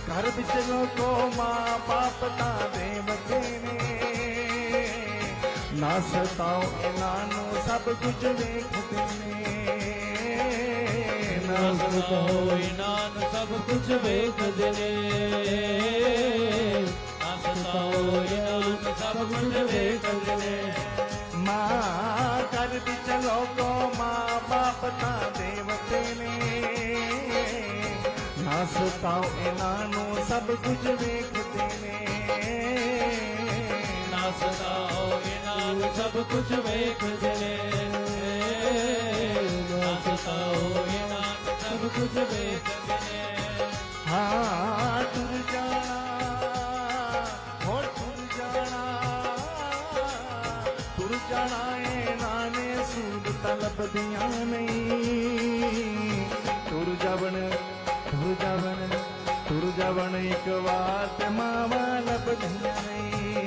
ਘਰ ਵਿੱਚ ਲੋਕੋ ਮਾਂ ਬਾਪ ਤਾਂ ਦੇਵਤੇ ਨੇ ਨਾ ਸਤਾਓ ਇਹਨਾਂ ਨੂੰ ਸਭ ਕੁਝ ਵੇਖਦੇ ਨੇ ਨਾ ਸਤਾਓ ਇਹਨਾਂ ਨੂੰ ਸਭ ਕੁਝ ਵੇਖਦੇ ਨੇ ਨਾ ਸਤਾਓ ਇਹਨਾਂ ਨੂੰ ਸਭ ਕੁਝ ਵੇਖਦੇ ਨੇ ਮਾਂ ਘਰ ਵਿੱਚ ਲੋਕੋ ਮਾਂ ਬਾਪ ਤਾਂ ਦੇਵਤੇ ਨੇ ਨਾ ਸਤਾਓ ਇਹਨਾਂ ਨੂੰ ਸਭ ਕੁਝ ਵੇਖਦੇ ਨੇ ਨਾ ਸਤਾਓ ਇਹਨਾਂ ਨੂੰ ਸਭ ਕੁਝ ਵੇਖਦੇ ਨੇ ਨਾ ਸਤਾਓ ਇਹਨਾਂ ਨੂੰ ਸਭ ਕੁਝ ਵੇਖਦੇ ਨੇ ਹਾਂ ਤੁਰ ਜਾਣਾ ਹੋ ਤੁਰ ਜਾਣਾ ਇਹਨਾਂ ਨੇ ਸੂਦ ਤਲਬਦੀਆਂ ਨਹੀਂ ਤੁਰ ਜਾਵਣ ਇੱਕ ਵਾਰ ਤੇ ਮਾਵਾਂ ਲੱਭਦੀਆਂ ਨਹੀਂ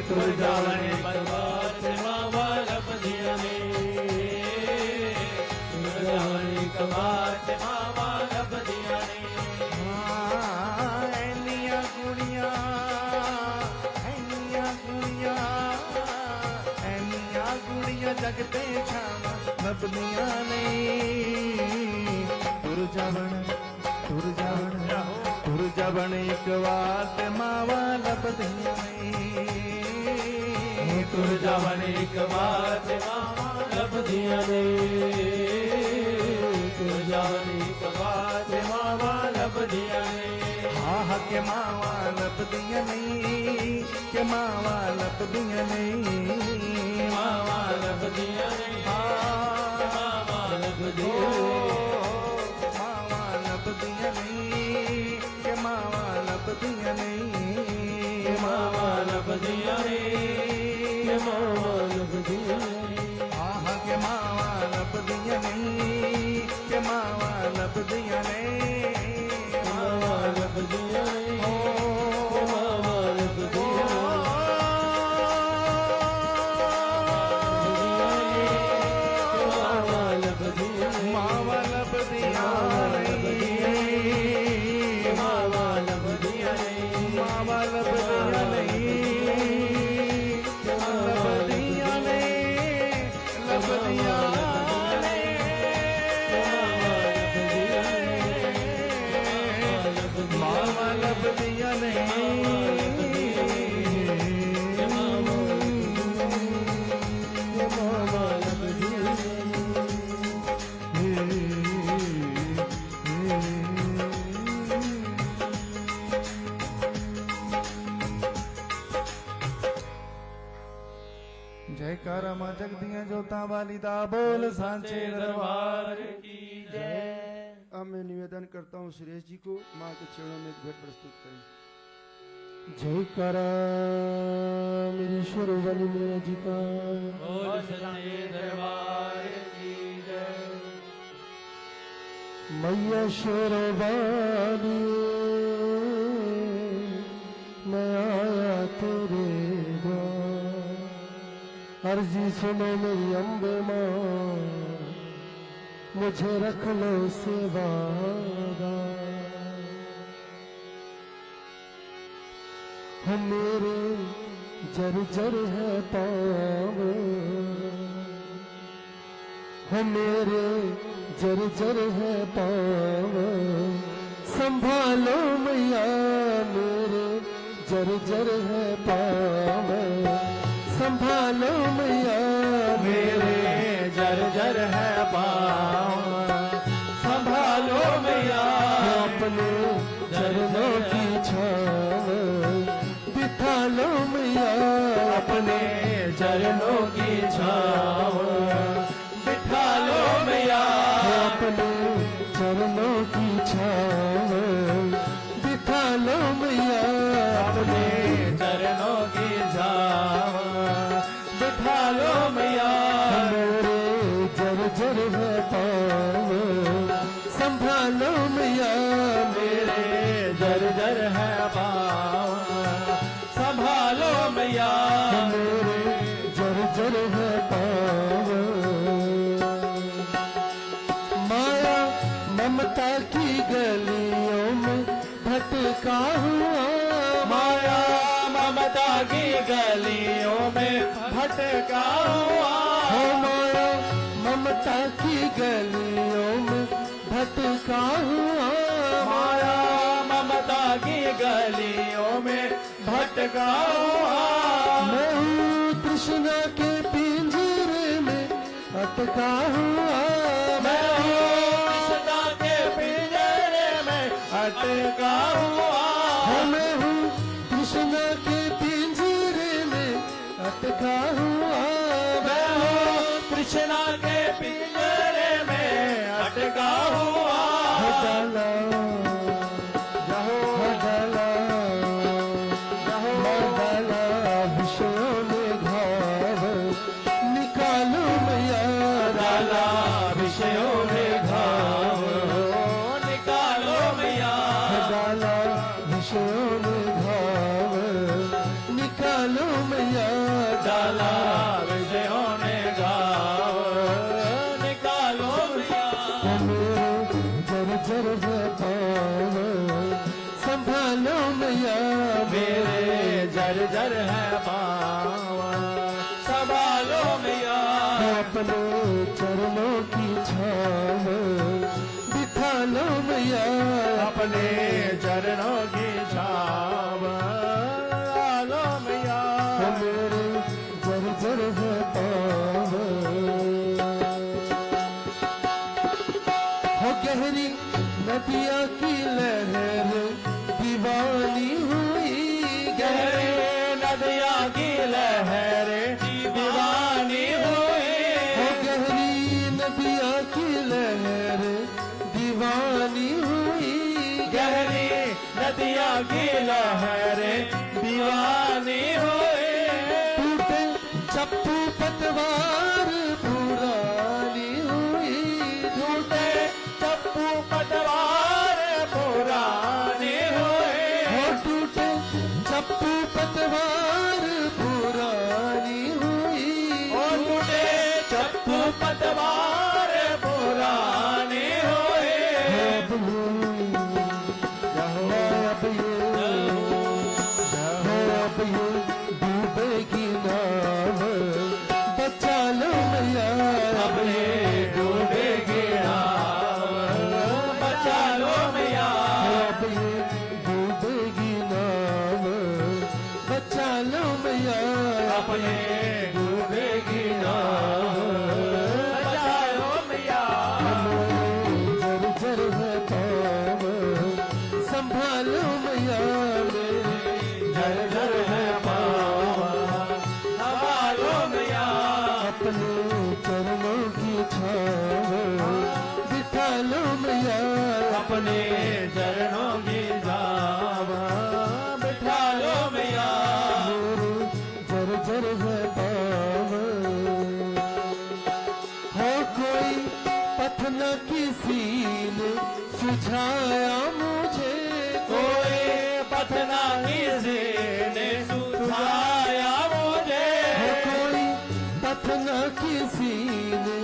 ਤੁਰ ਜਾਵਣ ਇੱਕ ਵਾਰ ਤੇ ਮਾਵਾਂ ਲੱਭਦੀਆਂ ਨੇ ਤੁਰ ਜਾਵਣ ਇੱਕ ਵਾਰ ਤੇ ਮਾਵਾਂ ਲੱਭਦੀਆਂ ਨੇ ਹਾਂ ਐਨੀਆਂ ਕੁੜੀਆਂ ਜਗ ਤੇ ਛਾਵਾਂ ਲੱਭਦੀਆਂ ਨਹੀਂ ਤੁਰ ਜਾਵਣ ਇੱਕ ਵਾਰ ਤੇ ਮਾਵਾਂ ਲੱਭਦੀਆਂ ਨਹੀਂ ਤੁਰ ਜਾਵਣ ਇੱਕ ਵਾਰ ਤੇ ਮਾਵਾਂ ਲੱਭਦੀਆਂ ਨੇ ਤੁਰ ਜਾਵਣ ਇੱਕ ਵਾਰ ਤੇ ਮਾਵਾਂ ਲੱਭਦੀਆਂ ਨੇ ਹਾਂ ਕਿ ਮਾਵਾਂ ਲੱਭਦੀਆਂ ਨਹੀਂ ਕਿ ਮਾਵਾਂ ਲੱਭਦੀਆਂ ਨਹੀਂ ਮਾਵਾਂ ਲੱਭਦੀਆਂ ਨੇ ਮਾਵਾਂ ਲੱਭਦੀਆਂ ਮਾਵਾਂ ਲੱਭਦੀਆਂ ਨਹੀਂ ਕਿ ਮਾਵਾਂ ਲੱਭਦੀਆਂ ਨਹੀਂ ਮਾਵਾਂ ਲੱਭਦੀਆਂ ਨੇ ਮਾਵਾਂ ਲੱਭਦੀਆਂ ਨੇ ਹਾਂ ਕਿ ਮਾਵਾਂ ਲੱਭਦੀਆਂ ਨਹੀਂ ਕਿ ਮਾਵਾਂ ਲੱਭਦੀਆਂ ਨੇ ਮਾਵਾਂ ਲੱਭਦੀਆਂ ਨੇ ਮਾਵਾਂ ਲੱਭਦੀਆਂ ਮਾਵਾਂ जयकारा मां जगदियां जोता वाली दा बोल सांचे दरबार की जय। अब मैं निवेदन करता हूँ सुरेश जी को माँ के चरणों में एक भेंट प्रस्तुत करें। जयकारा मेरी शेरवाली मैया जी का बोल सच्चे दरबार की जय। मैया शेरवाली मैं आया तेरे द्वार, अर्जी सुनो मेरी अम्बे माँ मुझे रख लो सेवादार। हम मेरे जर्जर है पाँव, हम मेरे जर्जर है पाँव, संभालो मैया मेरे जर्जर है पाँव, संभालो मैया मेरे जर्जर है पाँव, संभालो मैया अपने चरणों की छाँव, बिठा लो मैया अपने चरणों की छाँव, बिठा लो मैया अपने चरणों की छाँव, बिठा लो मैया अपने चरणों की छाँव, बिठा लो मैया मेरे जर्जर है पाँव, संभालो मैया मेरे जर्जर है पाँव, संभालो मैया मेरे जर्जर है पाँव। माया ममता की गलियों में भटका हुआ, माया ममता की गलियों में भटका हुआ, हो माया ममता की गलियों में भटका हुआ, माया ममता की गलियों में भटका हुआ, मैं हूँ कृष्णा के पिंजरे में अटका हुआ, मैं हूँ कृष्णा के पिंजरे में अटका हुआ, मैं हूँ कृष्णा के पिंजरे में अटका हुआ, मैं हूँ कृष्णा के पिंजरे में अटका हुआ, डाला डाला डाला विषयों में घाव, निकालो मैया डाला विषयों में घाव, निकालो मैया डाला विषयों में घाव, निकालो मैया डाला विषयों में घाव, निकालो मैया मेरे जर्जर है पाँव, संभालो मैया मेरे जर्जर है पाँव, संभालो मैया अपने चरणों की छाँव, बिठा लो मैया अपने चरणों की छाव, आलो मैया मेरे जर्जर है पाँव। हो गहरी नदिया की लहर दीवानी हुई, गहरे नदिया की लहरें दीवानी हुई, हो गहरी नदिया की लहर दीवानी हुई, गहरी नदिया की लहरें दीवानी हुई, टूटे चप्पू पतवार पुरानी हुई, टूटे चप्पू पतवार पुरानी हुई, हो टूटे चप्पू पतवार पुरानी हुई, ओ टूटे चप्पू पतवार पुरानी हुई, अब ये डूबेगी नाव, बचा लो मैया अपने डूबेगी नाव, बचा लो मैया अब ये डूबेगी नाव, बचा लो मैया अपने डूबेगी नाव, बचा लो मैया जर्जर है पाँव, संभालो मैया जर्जर है पाँव, संभालो मैया अपने चरणों की जावा बिठा लो मैया मेरे जर जर है पाव हो कोई पथ न किसी ने सुझाया मुझे कोई पथ ना किसी ने सुझाया मुझे हो कोई पथ न किसी ने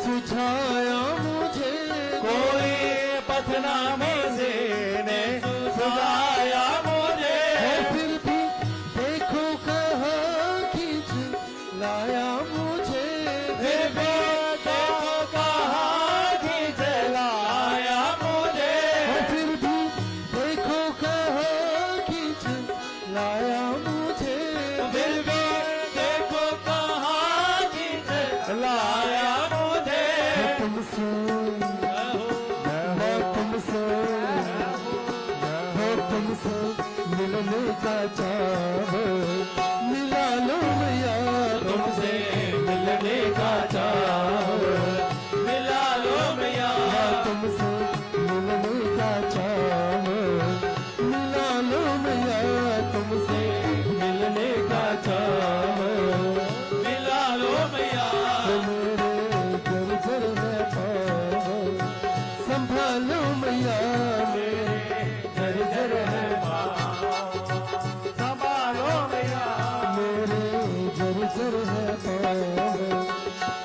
सुझाया मुझे कोई पथ ना किसी ने सुझाया मुझे है फिर भी देखो कहाँ खींच लाया मुझे फिर भी देखो कहाँ खींच लाया मुझे है फिर भी देखो कहाँ खींच लाया मुझे फिर भी देखो कहाँ खींच लाया मुझे है तुमसे है तुमसे है तुमसे मिलने का चाव मिला लो मैया तुमसे मिलने का चाव मिला लो मैया तुमसे मिलने का चाव मिला लो मैया तुमसे मिलने का चाव मिला लो मैया मेरे जर जर है पाव संभालो मैया मेरे जर जर है संभालो मैया मेरे जर जर है पाव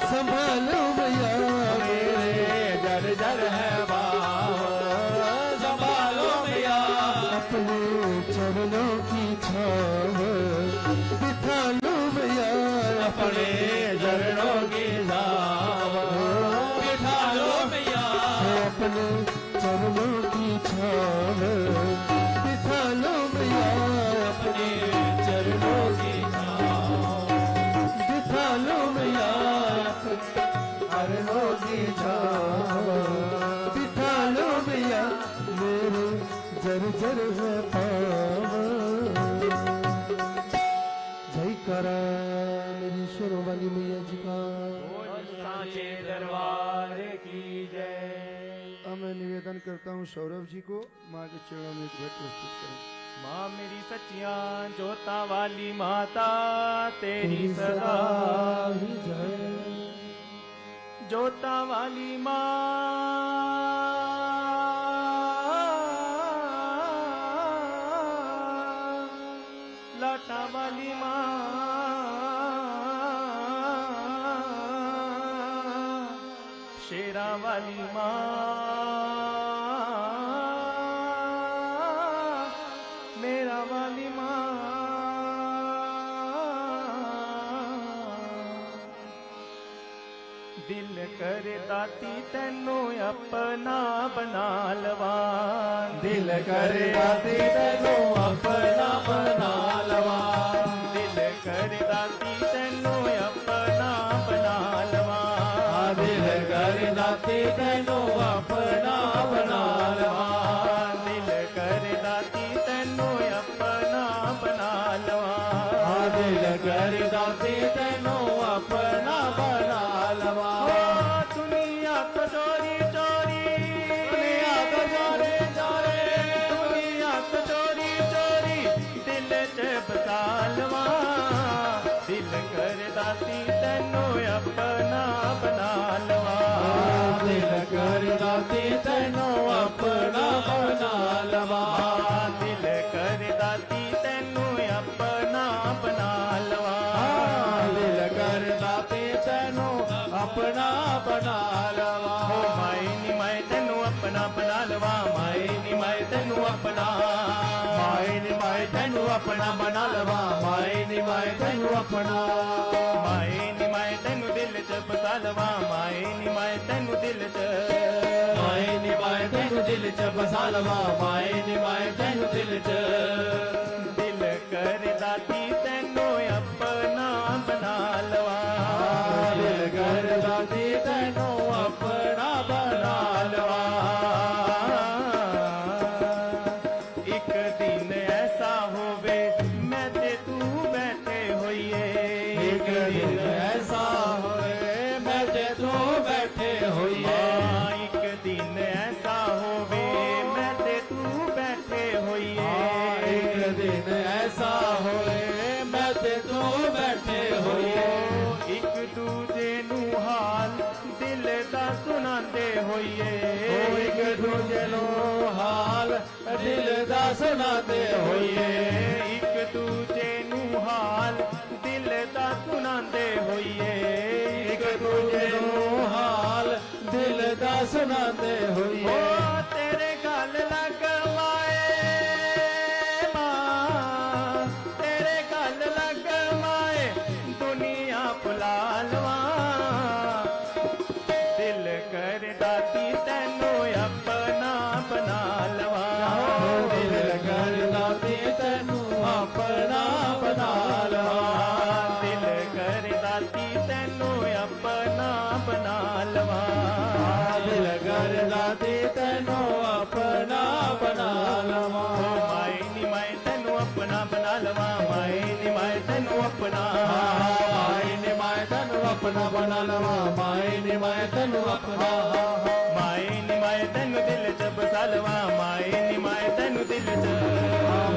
संभालो मैया मेरे जर जर है संभालो मैया अपने चरणों की छाव बिठा लो मैया अपने चरणों की छाव बिठा लो मैया अपने चरणों की छाव बिठा लो मैया अपने चरणों की छाव बिठा लो मैया चरणों की छाव बिठा लो मैया मेरे जर जर है पाव जय करा मेरी सुर वाली मैया जी का सांचे दरबार की जय अब मैं निवेदन करता हूँ सौरभ जी को माँ के चरणों में एक भेंट प्रस्तुत करें। माँ मेरी सच्चियां जोता वाली माता तेरी सदा ही जय जोता वाली माँ लाटा वाली माँ शेरा वाली माँ मेरा वाली माँ दिल कर दाती तेनू अपना बना लवा दिल कर दाती तेनू अपना बना लवा दिल कर दाती तेनू अपना बना लवा दिल कर दाती तेनू अपना बना लवा दिल कर दाती तेनू अपना बना लवा दिल कर दाती तेनू अपना बना लवा दुनिया तो चोरी चोरी दुनिया तो चोरी चोरी दुनिया तो चोरी चोरी दिल च बसा लवा दिल कर दाती तेनू अपना बना लवा दिल कर दाती तेनू अपना बना लवा दिल कर दाती तेनू अपना बना लवा दिल कर दाती तेनू अपना बना लवा माई नी माई तेनू अपना बना लवा माई नी माई तेनू अपना माई नी माई तेनू अपना बना लवा माई नी माई तेनू अपना माई नी माई तेनू दिल च बसा लवा माई नी माई तेनू दिल च माई नी माई तेनू दिल च बसा लवा माई नी माई तेनू दिल च दिल कर दाती तेनू अपना बना लवा दिल कर दाती तेनू अपना बना लवा एक दिन ऐसा होवे मैं ते तू बैठे होइए एक दिन ऐसा होवे मैं ते तू बैठे होइए एक दिन ऐसा होवे ਸੁਣਾਉਂਦੇ ਹੋਈਏ ਇੱਕ ਦੂਜੇ ਨੂੰ ਹਾਲ ਦਿਲ ਦਾ ਸੁਣਾਉਂਦੇ ਹੋਈਏ ਇੱਕ ਦੂਜੇ ਨੂੰ ਹਾਲ ਦਿਲ ਦਾ ਸੁਣਾਉਂਦੇ ਹੋਈਏ ਓ ਤੇਰੇ ਗੱਲ ਲਗਵਾਏ ਮਾਂ ਤੇਰੇ ਗੱਲ ਲਗਵਾਏ ਦੁਨੀਆ ਭੁਲਾ ਲਵਾਂ ਦਿਲ ਕਰਦਾ ਤੀ ਤੈਨੂੰ ਆਪਣਾ ਬਣਾ ਲਵਾਂ ਦਿਲ ਕਰਦਾ ਤੀ ਤੈਨੂੰ ਆਪਣਾ ਬਣਾ ਲਵਾਂ ਦਿਲ ਕਰਦਾ ਤੀ ਤੈਨੂੰ ਆਪਣਾ ਬਣਾ ਲਵਾਂ ਦਿਲ ਕਰਦਾ ਤੀ ਤੈਨੂੰ ਆਪਣਾ ਬਣਾ ਲਵਾਂ ਮਾਏ ਨੀ ਮਾਏ ਤੈਨੂੰ ਆਪਣਾ ਬਣਾ ਲਵਾਂ ਮਾਏ ਨੀ ਮਾਏ ਤੈਨੂੰ ਆਪਣਾ ਮਾਏ ਨੀ ਮਾਏ ਤੈਨੂੰ ਆਪਣਾ ਬਣਾ ਲਵਾਂ ਮਾਏ ਨੀ ਮਾਏ ਤੈਨੂੰ ਆਪਣਾ ਮਾਏ ਨੀ ਮਾਏ ਤੈਨੂੰ ਦਿਲ ਚ ਬਸਾ ਲਵਾਂ ਮਾਏ ਨੀ ਮਾਏ ਤੈਨੂੰ ਦਿਲ ਚ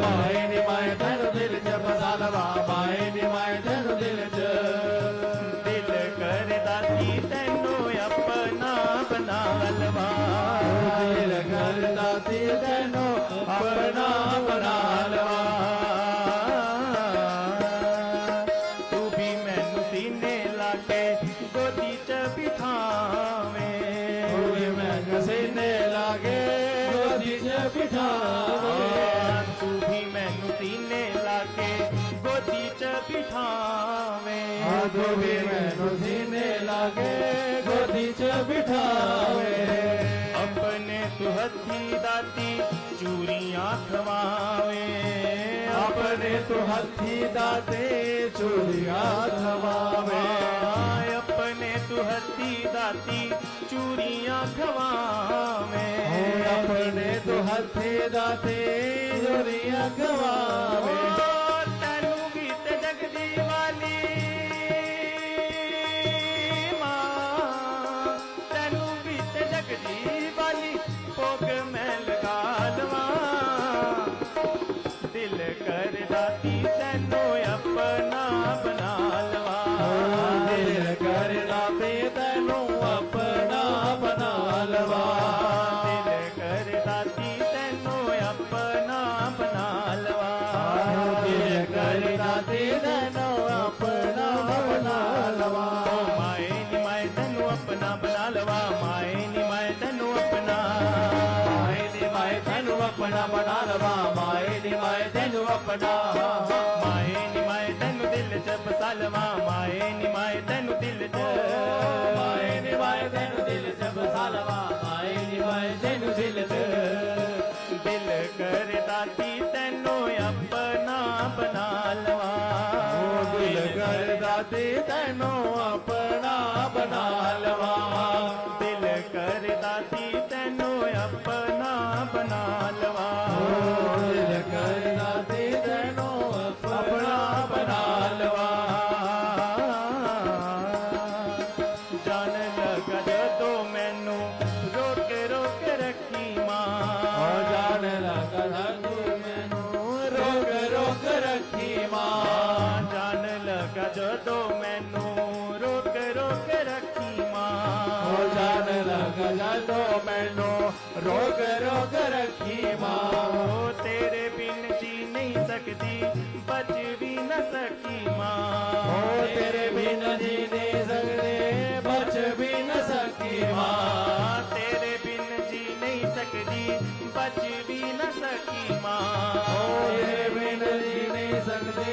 ਮਾਏ ਨੀ ਮਾਏ ਤੈਨੂੰ ਦਿਲ ਚ ਬਸਾ ਲਵਾਂ ਮਾਏ ਨੀ ਮਾਏ ਤੈਨੂੰ ਦਿਲ ਚ ਦਿਲ ਕਰਦਾ ਤੀ ਤੈਨੂੰ ਆਪਣਾ ਬਣਾ ਲਵਾਂ ਦਿਲ ਕਰਦਾ ਤੀ ਤੈਨੂੰ ਆਪਣਾ ਬਣਾ ਲਵਾਂ ਤੂੰ ਵੀ ਮੈਨੂੰ ਸੀਨੇ ਲਾ ਕੇ ਗੋਦੀ ਚ ਬਿਠਾਵੇਂ ਹੋਏ ਮੈਂ ਕਸੀਨੇ ਲਾਗੇ ਗੋਦੀ ਚ ਬਿਠਾਵੇਂ ਤੂੰ ਵੀ ਮੈਨੂੰ ਸੀਨੇ ਲਾ ਕੇ ਗੋਦੀ ਚ ਬਿਠਾਵੇਂ ਤੂੰ ਵੀ ਮੈਨੂੰ ਸੀਨੇ ਲਾਗੇ ਗੋਦੀ ਚ ਬਿਠਾਵੇਂ ਆਪਣੇ ਤੂੰ ਹੱਥੀ ਦਾਤੀ ਚੂਰੀਆਂ ਖਵਾਵੇਂ ਆਪਣੇ ਤੂੰ ਹੱਥੀ ਦਾਤੇ ਚੂੜੀਆਂ ਖਵਾਵੇਂ ਆਪਣੇ ਤੂੰ ਹੱਥੀ ਦਾਤੀ ਚੂਰੀਆਂ ਖਵਾਵੇਂ ਆਪਣੇ ਤੂੰ ਹੱਥੀ ਦਾਤੇ ਚੂੜੀਆਂ ਖਵਾਵੇਂ ਤੈਨੂੰ ਵੀ ਤੇ ਜਗਦੀ ਵਾਲੀ ਮਾਂ ਤੈਨੂੰ ਵੀ ਤੇ ਜਗਦੀ ਵਾਲੀ ਭੋਗ ਮੈਂ ਲਗਾ ਲਵਾਂ ਦਿਲ ਕਰਦਾ ਤੀ ਤੈਨੂੰ ਆਪਣਾ ਬਣਾ ਲਵਾਂ ਦਿਲ ਕਰਦਾ ਤੇ ਤੈਨੂੰ ਆਪਣਾ ਬਣਾ ਲਵਾਂ ਦਿਲ ਕਰਦਾ ਤੀ ਤੈਨੂੰ ਆਪਣਾ ਬਣਾ ਲਵਾਂ ਦਿਲ ਕਰਦਾ ਤੇ ਤੈਨੂੰ ਆਪਣਾ ਬਣਾ ਲਵਾਂ ਮਾਏ ਨੀ ਮਾਏ ਤੈਨੂੰ ਆਪਣਾ ਬਣਾ ਲਵਾਂ ਮਾਏ ਨੀ ਮਾਏ ਤੈਨੂੰ ਆਪਣਾ ਮਾਏ ਨੀ ਮਾਏ ਤੈਨੂੰ ਆਪਣਾ ਬਣਾ ਲਵਾਂ ਮਾਏ ਨੀ ਮਾਏ ਤੈਨੂੰ ਆਪਣਾ ਮਾਏ ਨੀ ਮਾਏ ਤੈਨੂੰ ਦਿਲ ਚ ਬਸਾ ਲਵਾਂ ਮਾਏ ਨੀ ਮਾਏ ਤੈਨੂੰ ਦਿਲ ਚ ਮਾਏ ਨੀ ਮਾਏ ਤੈਨੂੰ ਦਿਲ ਚ ਬਸਾ ਲਵਾਂ ਮਾਏ ਨੀ ਮਾਏ ਤੈਨੂੰ ਦਿਲ ਚ ਦਿਲ ਕਰਦਾ ਤੀ ਤੈਨੂੰ ਆਪਣਾ ਬਣਾ ਲਵਾਂ ਦਿਲ ਕਰਦਾ ਤੇ ਤੈਨੂੰ ਆਪਣਾ ਬਣਾ ਲਵਾਂ ਦਿਲ ਕਰਦਾ ਤੀ ਤੈਨੂੰ ਆਪਣਾ ਬਣਾ ਲਵਾਂ ਦਿਲ ਕਰਦਾ ਤੇ ਤੈਨੂੰ ਆਪਣਾ ਬਣਾ ਲਵਾਂ ਜਾਣ ਲੱਗਾ ਜਦੋਂ ਮੈਨੂੰ ਰੋਕ ਰੋਕ ਰੱਖੀ ਮਾਂ ਜਾਣ ਲੱਗਾ ਤੂੰ ਮੈਨੂੰ ਰੋਕ ਰੋਕ ਰੱਖੀ ਮਾਂ ਜਾਣ ਲੱਗਾ ਜਦੋਂ ਮੈਨੂੰ ਰੋਕ ਰੋਕ ਰੱਖੀ ਮਾਂ ਜਾਣ ਲੱਗਾ ਜਦੋਂ ਮੈਨੂੰ ਰੋਕ ਰੋਕ ਰੱਖੀ ਮਾਂ ਉਹ ਤੇਰੇ ਬਿਨ ਜੀ ਨਹੀਂ ਸਕਦੀ ਬਚ ਵੀ ਨਾ ਸਕੀ ਮਾਂ ਉਹ ਤੇਰੇ ਬਿਨ ਜੀ ਨਹੀਂ ਸਕਦੇ ਬਚ ਵੀ ਨ ਸਕੀ ਮਾਂ ਤੇਰੇ ਬਿਨ ਜੀ ਨਹੀਂ ਸਕਦੀ ਬਚ ਵੀ ਨਾ ਸਕੀ ਮਾਂ ਉਹ ਤੇਰੇ ਬਿਨ ਜੀ ਨਹੀਂ ਸਕਦੇ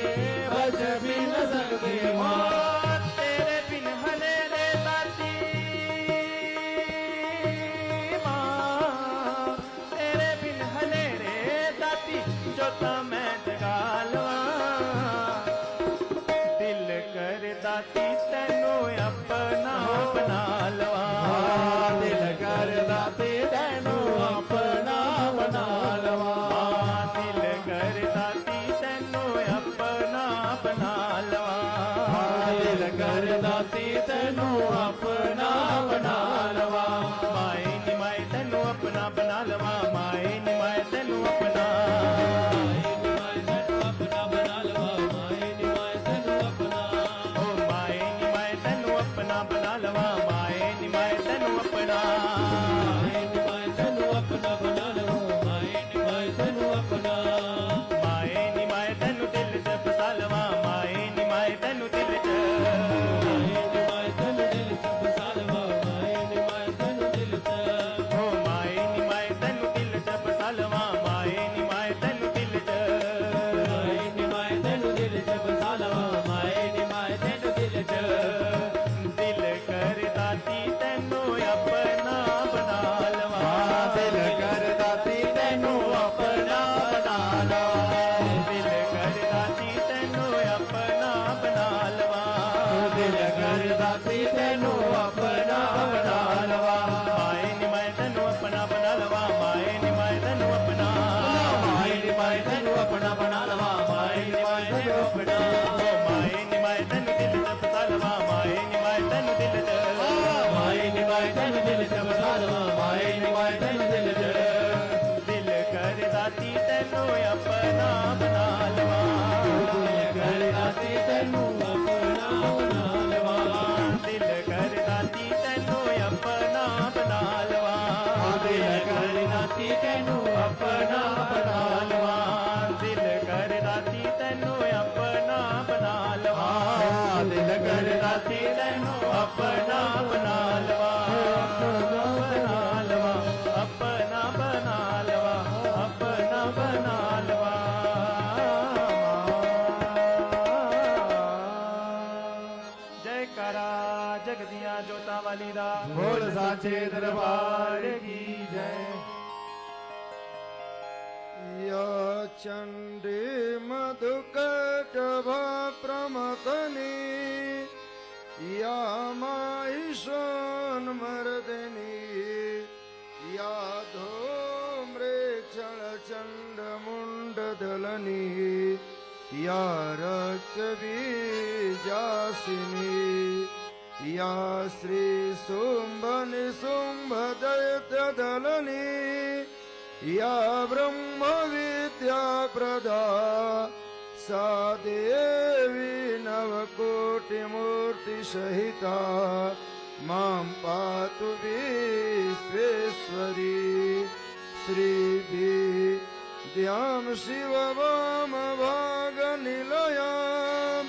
ਬਚ ਵੀ ਨ ਸਕਦੀ ਮਾਂ ਤੇਰੇ ਬਿਨ ਹਨੇਰੇ ਦਾਤੀ ਮਾਂ ਤੇਰੇ ਬਿਨ ਹਨੇਰੇ ਦਾਤੀ ਜੋਤਾ ਮੈਂ ਜਗਾ ਲਵਾਂ ਦਿਲ ਕਰਦਾ ਤੀ ਤੈਨੂੰ ਆਪਣਾ ਬਣਾ ਲਵਾਂ ਦਿਲ ਕਰਦਾ ਤੇ ਤੈਨੂੰ ਆਪਣਾ ਬਣਾ ਲਵਾਂ ਦਿਲ ਕਰਦਾ ਤੀ ਤੈਨੂੰ ਆਪਣਾ ਬਣਾ ਲਵਾਂ ਦਿਲ ਕਰਦਾ ਤੇ ਤੈਨੂੰ ਆਪਣਾ ਬਣਾ ਲਵਾਂ ਮਾਏ ਨੀ ਮਾਏ ਤੈਨੂੰ ਆਪਣਾ ਬਣਾ ਲਵਾਂ ਮਾਏ ਨੀ ਮਾਏ ਤੈਨੂੰ ਆਪਣਾ ਓ ਮਾਏ ਨੀ ਮਾਏ ਤੈਨੂੰ ਆਪਣਾ ਬਣਾ ਲਵਾਂ ਮਾਏ ਨੀ ਮਾਏ ਤੈਨੂੰ ਆਪਣਾ ਤੈਨੂੰ ਆਪਣਾ ਬਣਾ ਲਵਾਂ ਮਾਏ ਨੀ ਮਾਏ ਤੈਨੂੰ ਆਪਣਾ ਰਾਤੀ ਤੈਨੂੰ ਆਪਣਾ ਬਣਾ ਲਵਾ ਮਾਏ ਨੀ ਮੈਂ ਤੈਨੂੰ ਆਪਣਾ ਬਣਾ ਲਵਾ ਮਾਏ ਨੀ ਮੈਂ ਤੈਨੂੰ ਆਪਣਾ ਮਾਏ ਨੀ ਮੈਂ ਤੈਨੂੰ ਆਪਣਾ ਬਣਾ ਲਵਾ ਮਾਏ ਨੀ ਮੈਂ ਤੈਨੂੰ ਆਪਣਾ ਮਾਏ ਨੀ ਮੈਂ ਤੈਨੂੰ ਦਿਲ ਚ ਬਸਾ ਲਵਾ ਮਾਏ ਨੀ ਮੈਂ ਤੈਨੂੰ ਦਿਲ ਚ ਮਾਏ ਨੀ ਮੈਂ ਤੈਨੂੰ ਦਿਲ ਚ ਬਸਾ ਲਵਾ ਮਾਏ ਨੀ ਮੈਂ ਤੈਨੂੰ ਦਿਲ ਚ ਦਿਲ ਕਰਦਾ ਤੀ ਤੈਨੂੰ ਆਪਣਾ ਬਣਾ ਲਵਾ ਦਿਲ ਕਰਦਾ ਤੀ ਤੈਨੂੰ ਆਪਣਾ ਬਣਾ ਲਵਾ ਦਿਲ ਕਰਦਾ ਤੀ ਤੈਨੂੰ ਆਪਣਾ ਬਣਾ ਲਵਾ ਦਿਲ ਕਰਦਾ ਤੀ ਤੈਨੂੰ ਆਪਣਾ ਬਣਾ ਲਵਾ ਦਿਲ ਕਰਦਾ ਤੀ ਤੈਨੂੰ ਆਪਣਾ ਬਣਾ ਲਵਾ ਦਿਲ ਕਰਦਾ ਤੀ ਤੈਨੂੰ ਆਪਣਾ ਬਣਾ ਲਵਾ ਆਪਣਾ ਬਣਾ ਲਵਾ ਆਪਣਾ ਬਣਾ ਲਵਾ ਜੈਕਾਰਾ ਜਗਦੀਆਂ ਜੋਤਾਂ ਵਾਲੀ ਦਾ ਬੋਲ ਸਾਚੇ ਦਰਬਾਰ ਕੀ ਜੈ या चंडी मधुकटभा प्रमथनी या माहिषोन मर्दिनी या धूम्रे क्षण चंड मुंडदलनी या रक्त बीजासिनी या श्री शुंभ निशुंभ दैत्य दलनी या ब्रह्म विद्या प्रदा सा देवी नवकोटि मूर्ति सहिता मां पातु विश्वेश्वरी श्रीविद्यां शिववाम भागनिलयां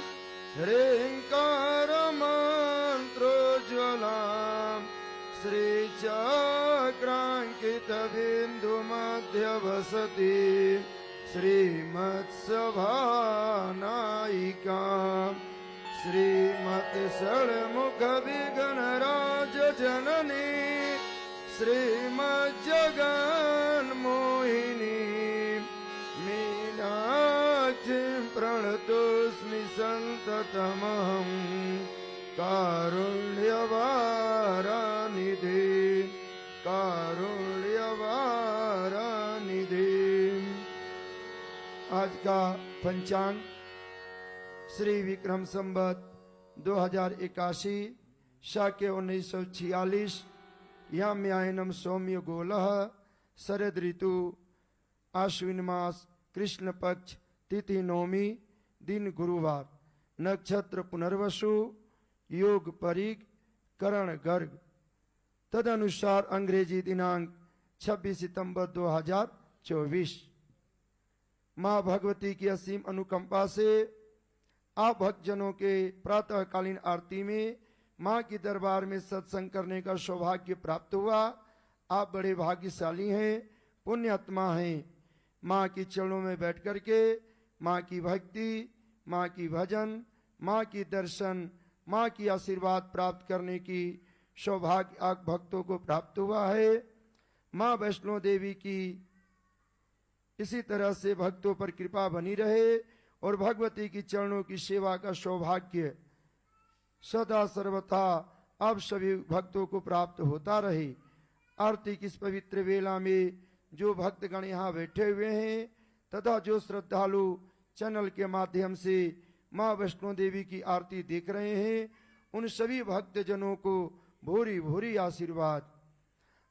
ह्रीङ्कारमन्त्रोज्ज्वलाम् श्रीचक्राङ्कितबिन्दुमध्यवसति श्रीमत्सभानायिकाम् श्रीमत्षण्मुखविघ्नराजजननी श्रीमज्जगन्मोहिनी मीनाक्षीं प्रणतोऽस्मि सन्ततमहम् कारुण्यवारानिधि कारुण्यवारानिधि। आज का पंचांग श्री विक्रम संवत 2081 शाके 1946 याम्यायनम सौम्य गोलह शरद ऋतु आश्विन मास कृष्ण पक्ष तिथि नवमी दिन गुरुवार नक्षत्र पुनर्वसु योग परिग करण गर्ग तदनुसार अंग्रेजी दिनांक 26 सितंबर 2024। मां भगवती की असीम अनुकंपा से आप भक्तजनों के प्रातःकालीन आरती में मां की दरबार में सत्संग करने का सौभाग्य प्राप्त हुआ। आप बड़े भाग्यशाली हैं, पुण्यात्मा हैं। मां के चरणों में बैठ करके मां की भक्ति, मां की भजन, मां की दर्शन, मां की आशीर्वाद प्राप्त करने की सौभाग्य आप भक्तों को प्राप्त हुआ है। मां वैष्णो देवी की इसी तरह से भक्तों पर कृपा बनी रहे और भगवती की चरणों की सेवा का सौभाग्य सदा सर्वथा आप सभी भक्तों को प्राप्त होता रहे। आरती की इस पवित्र वेला में जो भक्तगण यहाँ बैठे हुए हैं तथा जो श्रद्धालु चैनल के माध्यम से मां वैष्णो देवी की आरती देख रहे हैं उन सभी भक्तजनों को भूरी भूरी आशीर्वाद।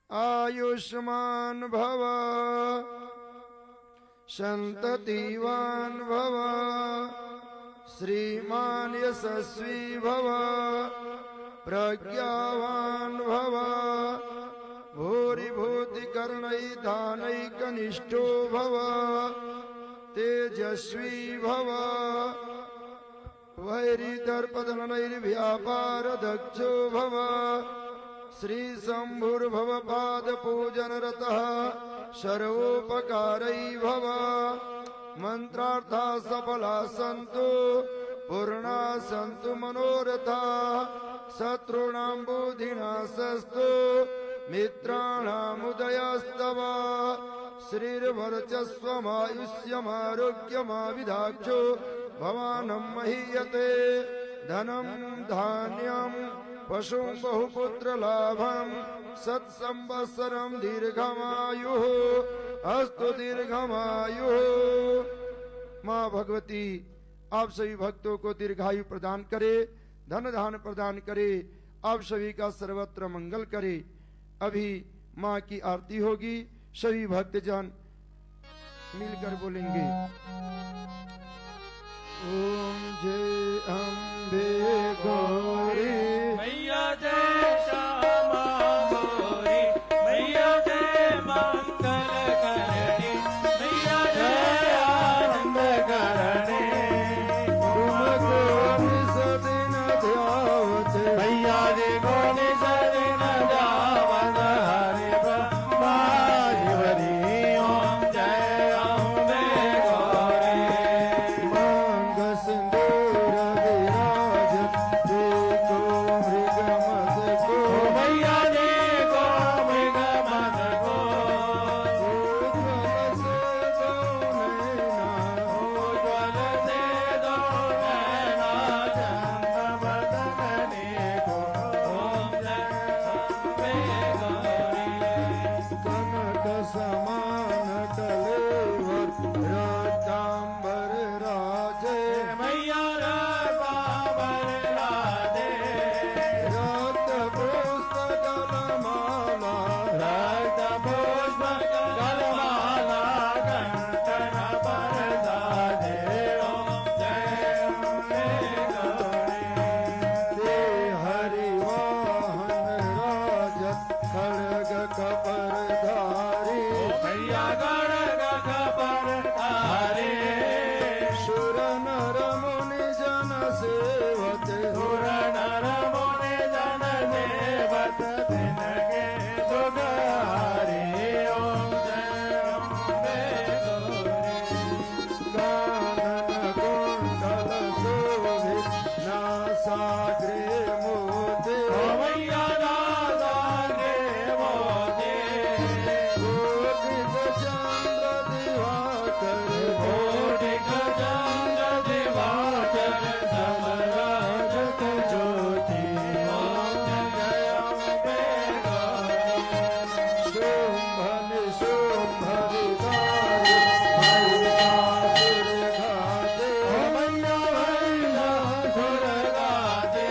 आयुष्मान भव संततिवान भव श्रीमान यशस्वी भव प्रज्ञावान भव भूरि भूति कर्णै दानै कनिष्ठो भव तेजस्वी भव वैरी दर्पदनैर्व्यापार दक्षो भव श्री शंभुर्भव पाद पूजन रतः सर्वोपकारै भव मंत्रार्था सफला सन्तु पूर्णा सन्तु मनोरथा शत्रूणां बुद्धिनाशस्तु मित्राणामुदयस्तव श्रीर्वर्चस्वमायुष्यमारोग्यमाविधाक्षो भवानं महीयते धनम धान्यम पशु बहुपुत्र लाभम सत्संवत्सरम दीर्घमायु अस्तु दीर्घमायु। माँ भगवती आप सभी भक्तों को दीर्घायु प्रदान करे, धन धान प्रदान करे, आप सभी का सर्वत्र मंगल करे। अभी माँ की आरती होगी, सभी भक्तजन मिलकर बोलेंगे ओम जय अम्बे गौरी मैया जय श्यामा गौरी, मैया जय मंगल करणी, मैया जय आनंद करणी। तुमको निसदिन ध्यावत मैया जी को निसदिन ध्यावत हरि ब्रह्मा हरि ओम जय अम्बे गौरी। मांग सिंदूर विराजत देखो मृगमद को मैया जी को मृगमद को उज्ज्वल से दो नैना उज्ज्वल से दो नैना चंद्र बदनी को ओम जय अम्बे गौरी। कनक समान कलेवर रतांबर राजे मैया रतांबर राधे, रत पुस्तक माला रक्त पुष्प गलमाला कंठन पर साधे ओम जय अम्बे गौरी। ते हरिवाहन राजत खड़ग कपर धारी मैया गणग खबर धारे, सुर नर मुनि जन सेवत सुर नर मुनि जन देवत तिनके दुगारे ओम जय अम्बे गौरी। कानन कुंडल शोभित नासाग्रे मोते ओ मैया राधा गे मोते, कोटिक चंद्र दिवाकर कोटिक चंद्र दिवाकर समराजत ज्योति ओम जय अम्बे गौरी। शुंभन शुंभरि गाय महिषासुर घाते ओ मैया महिषासुर गाते,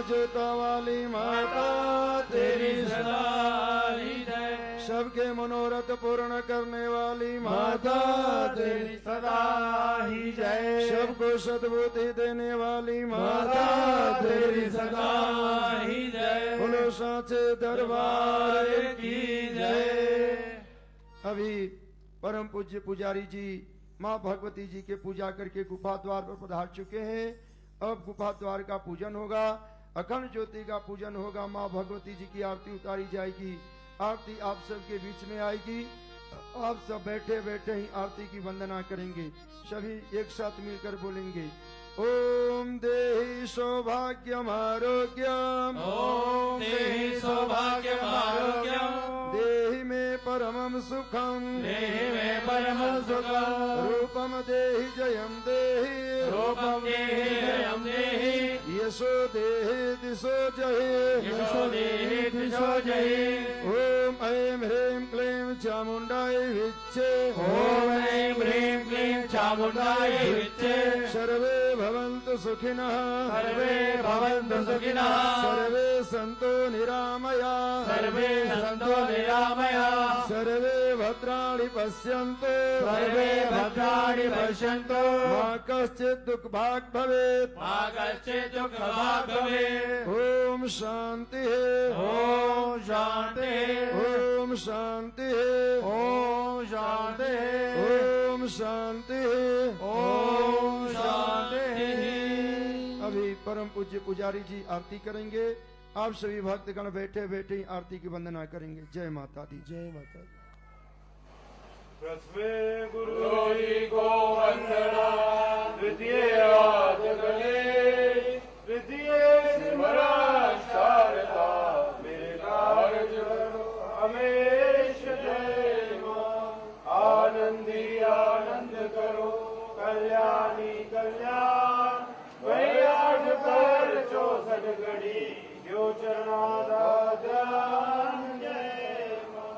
जोता वाली माता तेरी सदा ही जय। सबके मनोरथ पूर्ण करने वाली माता तेरी सदा ही जय। सबको सद्बुद्धि देने वाली माता तेरी सदा ही जय। बोलो साचे दरबार की जय। अभी परम पूज्य पुजारी जी माँ भगवती जी के पूजा करके गुफा द्वार पर पधार चुके हैं। अब गुफा द्वार का पूजन होगा, अखंड ज्योति का पूजन होगा, माँ भगवती जी की आरती उतारी जाएगी। आरती आप सबके बीच में आएगी। आप सब बैठे बैठे ही आरती की वंदना करेंगे। सभी एक साथ मिलकर बोलेंगे ओम देहि सौभाग्यम आरोग्यम। ओम देहि सौभाग्यम आरोग्यम। देहि मे परमं सुखम। देहि मे परमं सुखम। रूपम देहि जयम देहि। रूपम देहि जयम देहि। यशो देहि दिशो जहि। यशो देहि दिशो जहि। ओम ऐं ह्रीं क्लीं चामुण्डाय विच्चे। ओम ऐं ह्रीं क्लीं चामुण्डाय विच्चे। सर्वे भवन्तु सुखिनः। सर्वे भवन्तु सुखिनः। सर्वे सन्तु निरामया। सर्वे सन्तु निरामया। सर्वे भद्राणि पश्यन्तु। सर्वे भद्राणि पश्यन्तु। मा कश्चित् दुःखभाग् भवेत्। मा कश्चित् दुःखभाग् भवेत्। ओम शान्तिः। ओम शान्तिः। ओम शान्तिः। ओम शान्तिः। ओम शान्तिः। ओम शान्तिः। अभी परम पूज्य पुजारी जी आरती करेंगे। आप सभी भक्तगण बैठे बैठे ही आरती की वंदना करेंगे। जय माता दी। जय माता दी। प्रथमे गुरुजी को वंदना। द्वितीय आद गणेश। तृतीय सिमरन शारदा। मेरे कार्य करो हमेश जय मां। आनंदी आनंद करो कल्याणी कल्याण। वैयाठ कर 64 घड़ी जो चरणादा ध्यान। जय मां।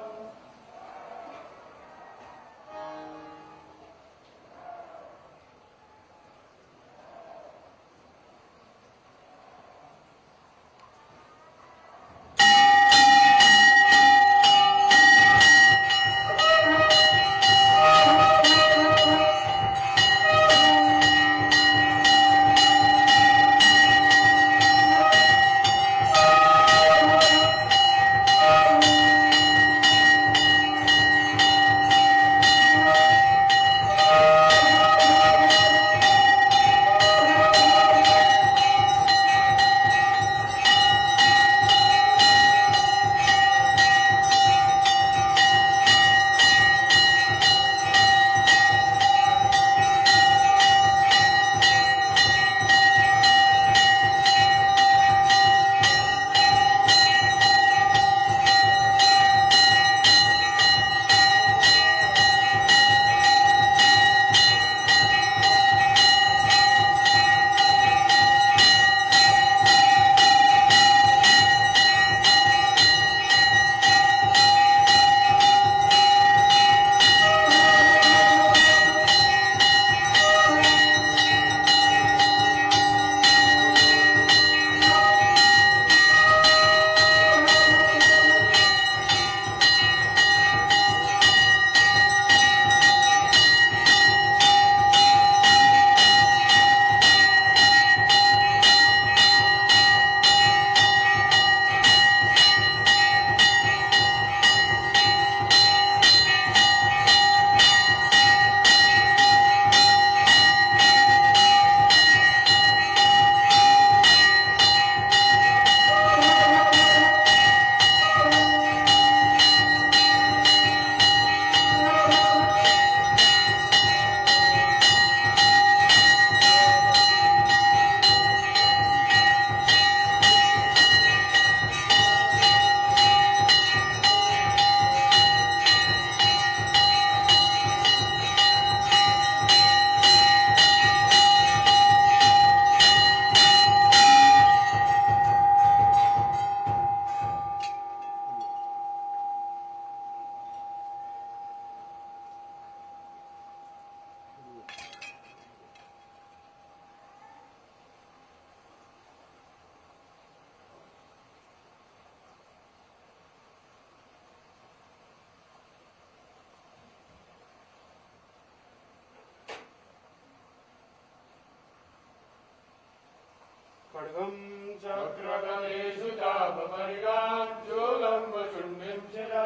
खड्गं चक्रगणेषु चापपरिगां चूलम्बचूर्णिं शिरा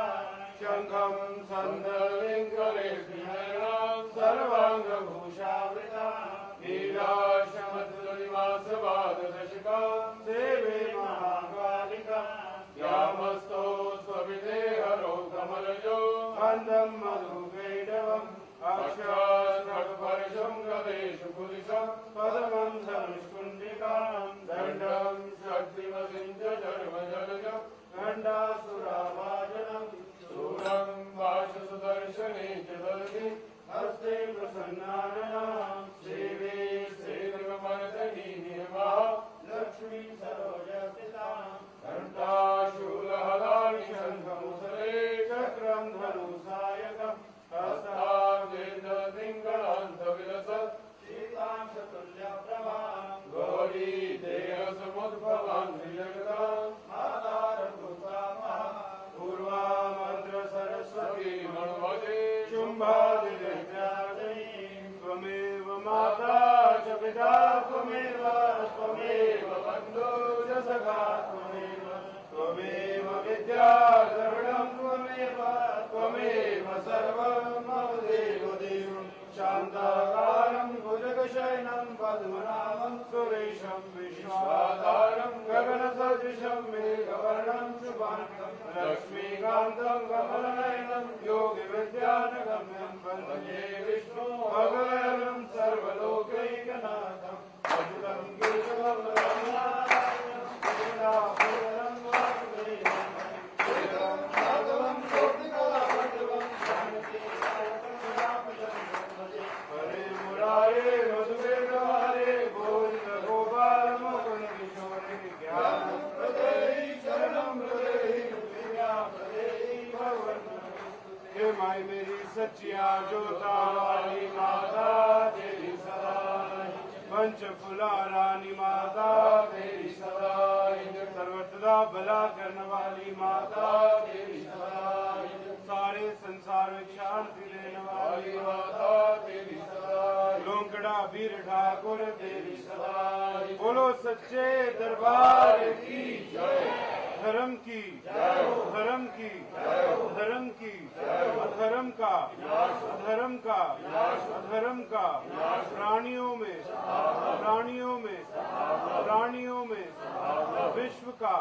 शङ्खं सन्दर्भिङ्करेऽस्मिहरणां सर्वाङ्गभूषावृता नीलाशमद्रनिवासवाददशकां देवे महाकालिकां यामस्तो स्वविदे हरो कमलजो अन्धं मधुकैटवम् अक्षास्त्रपरशं गवेषु पुरुषं पदमं धनुष्कुण्डिकां दण्डं शक्तिमसिञ्च जर्मजलजं गण्डासुराभाजनं शूलं वाशसुदर्शने च ददति हस्ते प्रसन्नाननां सेवे सेवमर्दनी निर्वाह लक्ष्मी सरोजस्थितां घण्टाशूलहलानि शङ्खमुसले चक्रं धनुसायकम् हस्ताब्जेन्द्रदिङ्गलान्तविलसत् सीतां शतुल्यप्रभां गौरी देहसमुद्भवां त्रिजगतां मातारभूतामः पूर्वा मन्त्रसरस्वती मन्वते शुम्भादिव्याजयीं त्वमेव माता च पिता त्वमेव बन्धु च सखा त्वमेव विद्या द्रविणं त्वमेव सर्वं मम देवदेवं शान्ताकारं भुजगशयनं पद्मनाभं सुरेशं विश्वाधारं गगनसदृशं मेघवर्णं शुभाङ्गं लक्ष्मीकान्तं कमलनयनं योगिविद्यानगम्यं वन्दे विष्णु भगवनं सर्वलोकैकनाथम् अजुतं केशवं रघुनाथाख्यं लीलापूर्णं वासुदेवं माधवं कोटिकलावल्लभं हरे मुरारे मधुवेगहारे गोविन्द गोपाल मुकुन्द किशोरे ज्ञानप्रदे शरणं प्रदेहि विद्याप्रदेहि भगवन् हे माई मेरी सच्चिया जोता वाली माता तेरी सदा पंच फुला रानी माता तेरी सदा सर्वदा भला करने वाली माता तेरी सदा सारे संसार में शांति देने वाली माता तेरी सदा लोंकड़ा वीर ठाकुर तेरी सदा बोलो सच्चे दरबार की जय धर्म की धर्म की धर्म की अधर्म का अधर्म का प्राणियों में विश्व का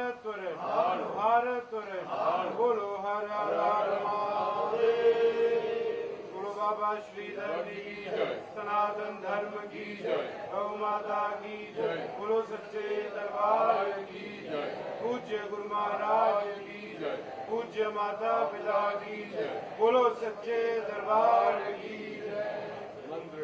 भारत वर्ष बोलो हर हर महादेव गुरु बाबा श्रीधर की जय सनातन धर्म की जय गौ माता की जय बोलो सच्चे दरबार की जय पूज्य गुरु महाराज की जय पूज्य माता पिता की जय बोलो सच्चे दरबार की जय मंत्र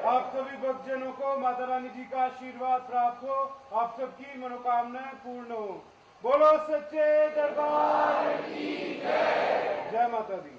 आप सभी भक्तजनों को माता रानी जी का आशीर्वाद प्राप्त हो, आप सबकी मनोकामनाएं पूर्ण हो। बोलो सच्चे दरबार की जय। जय माता दी।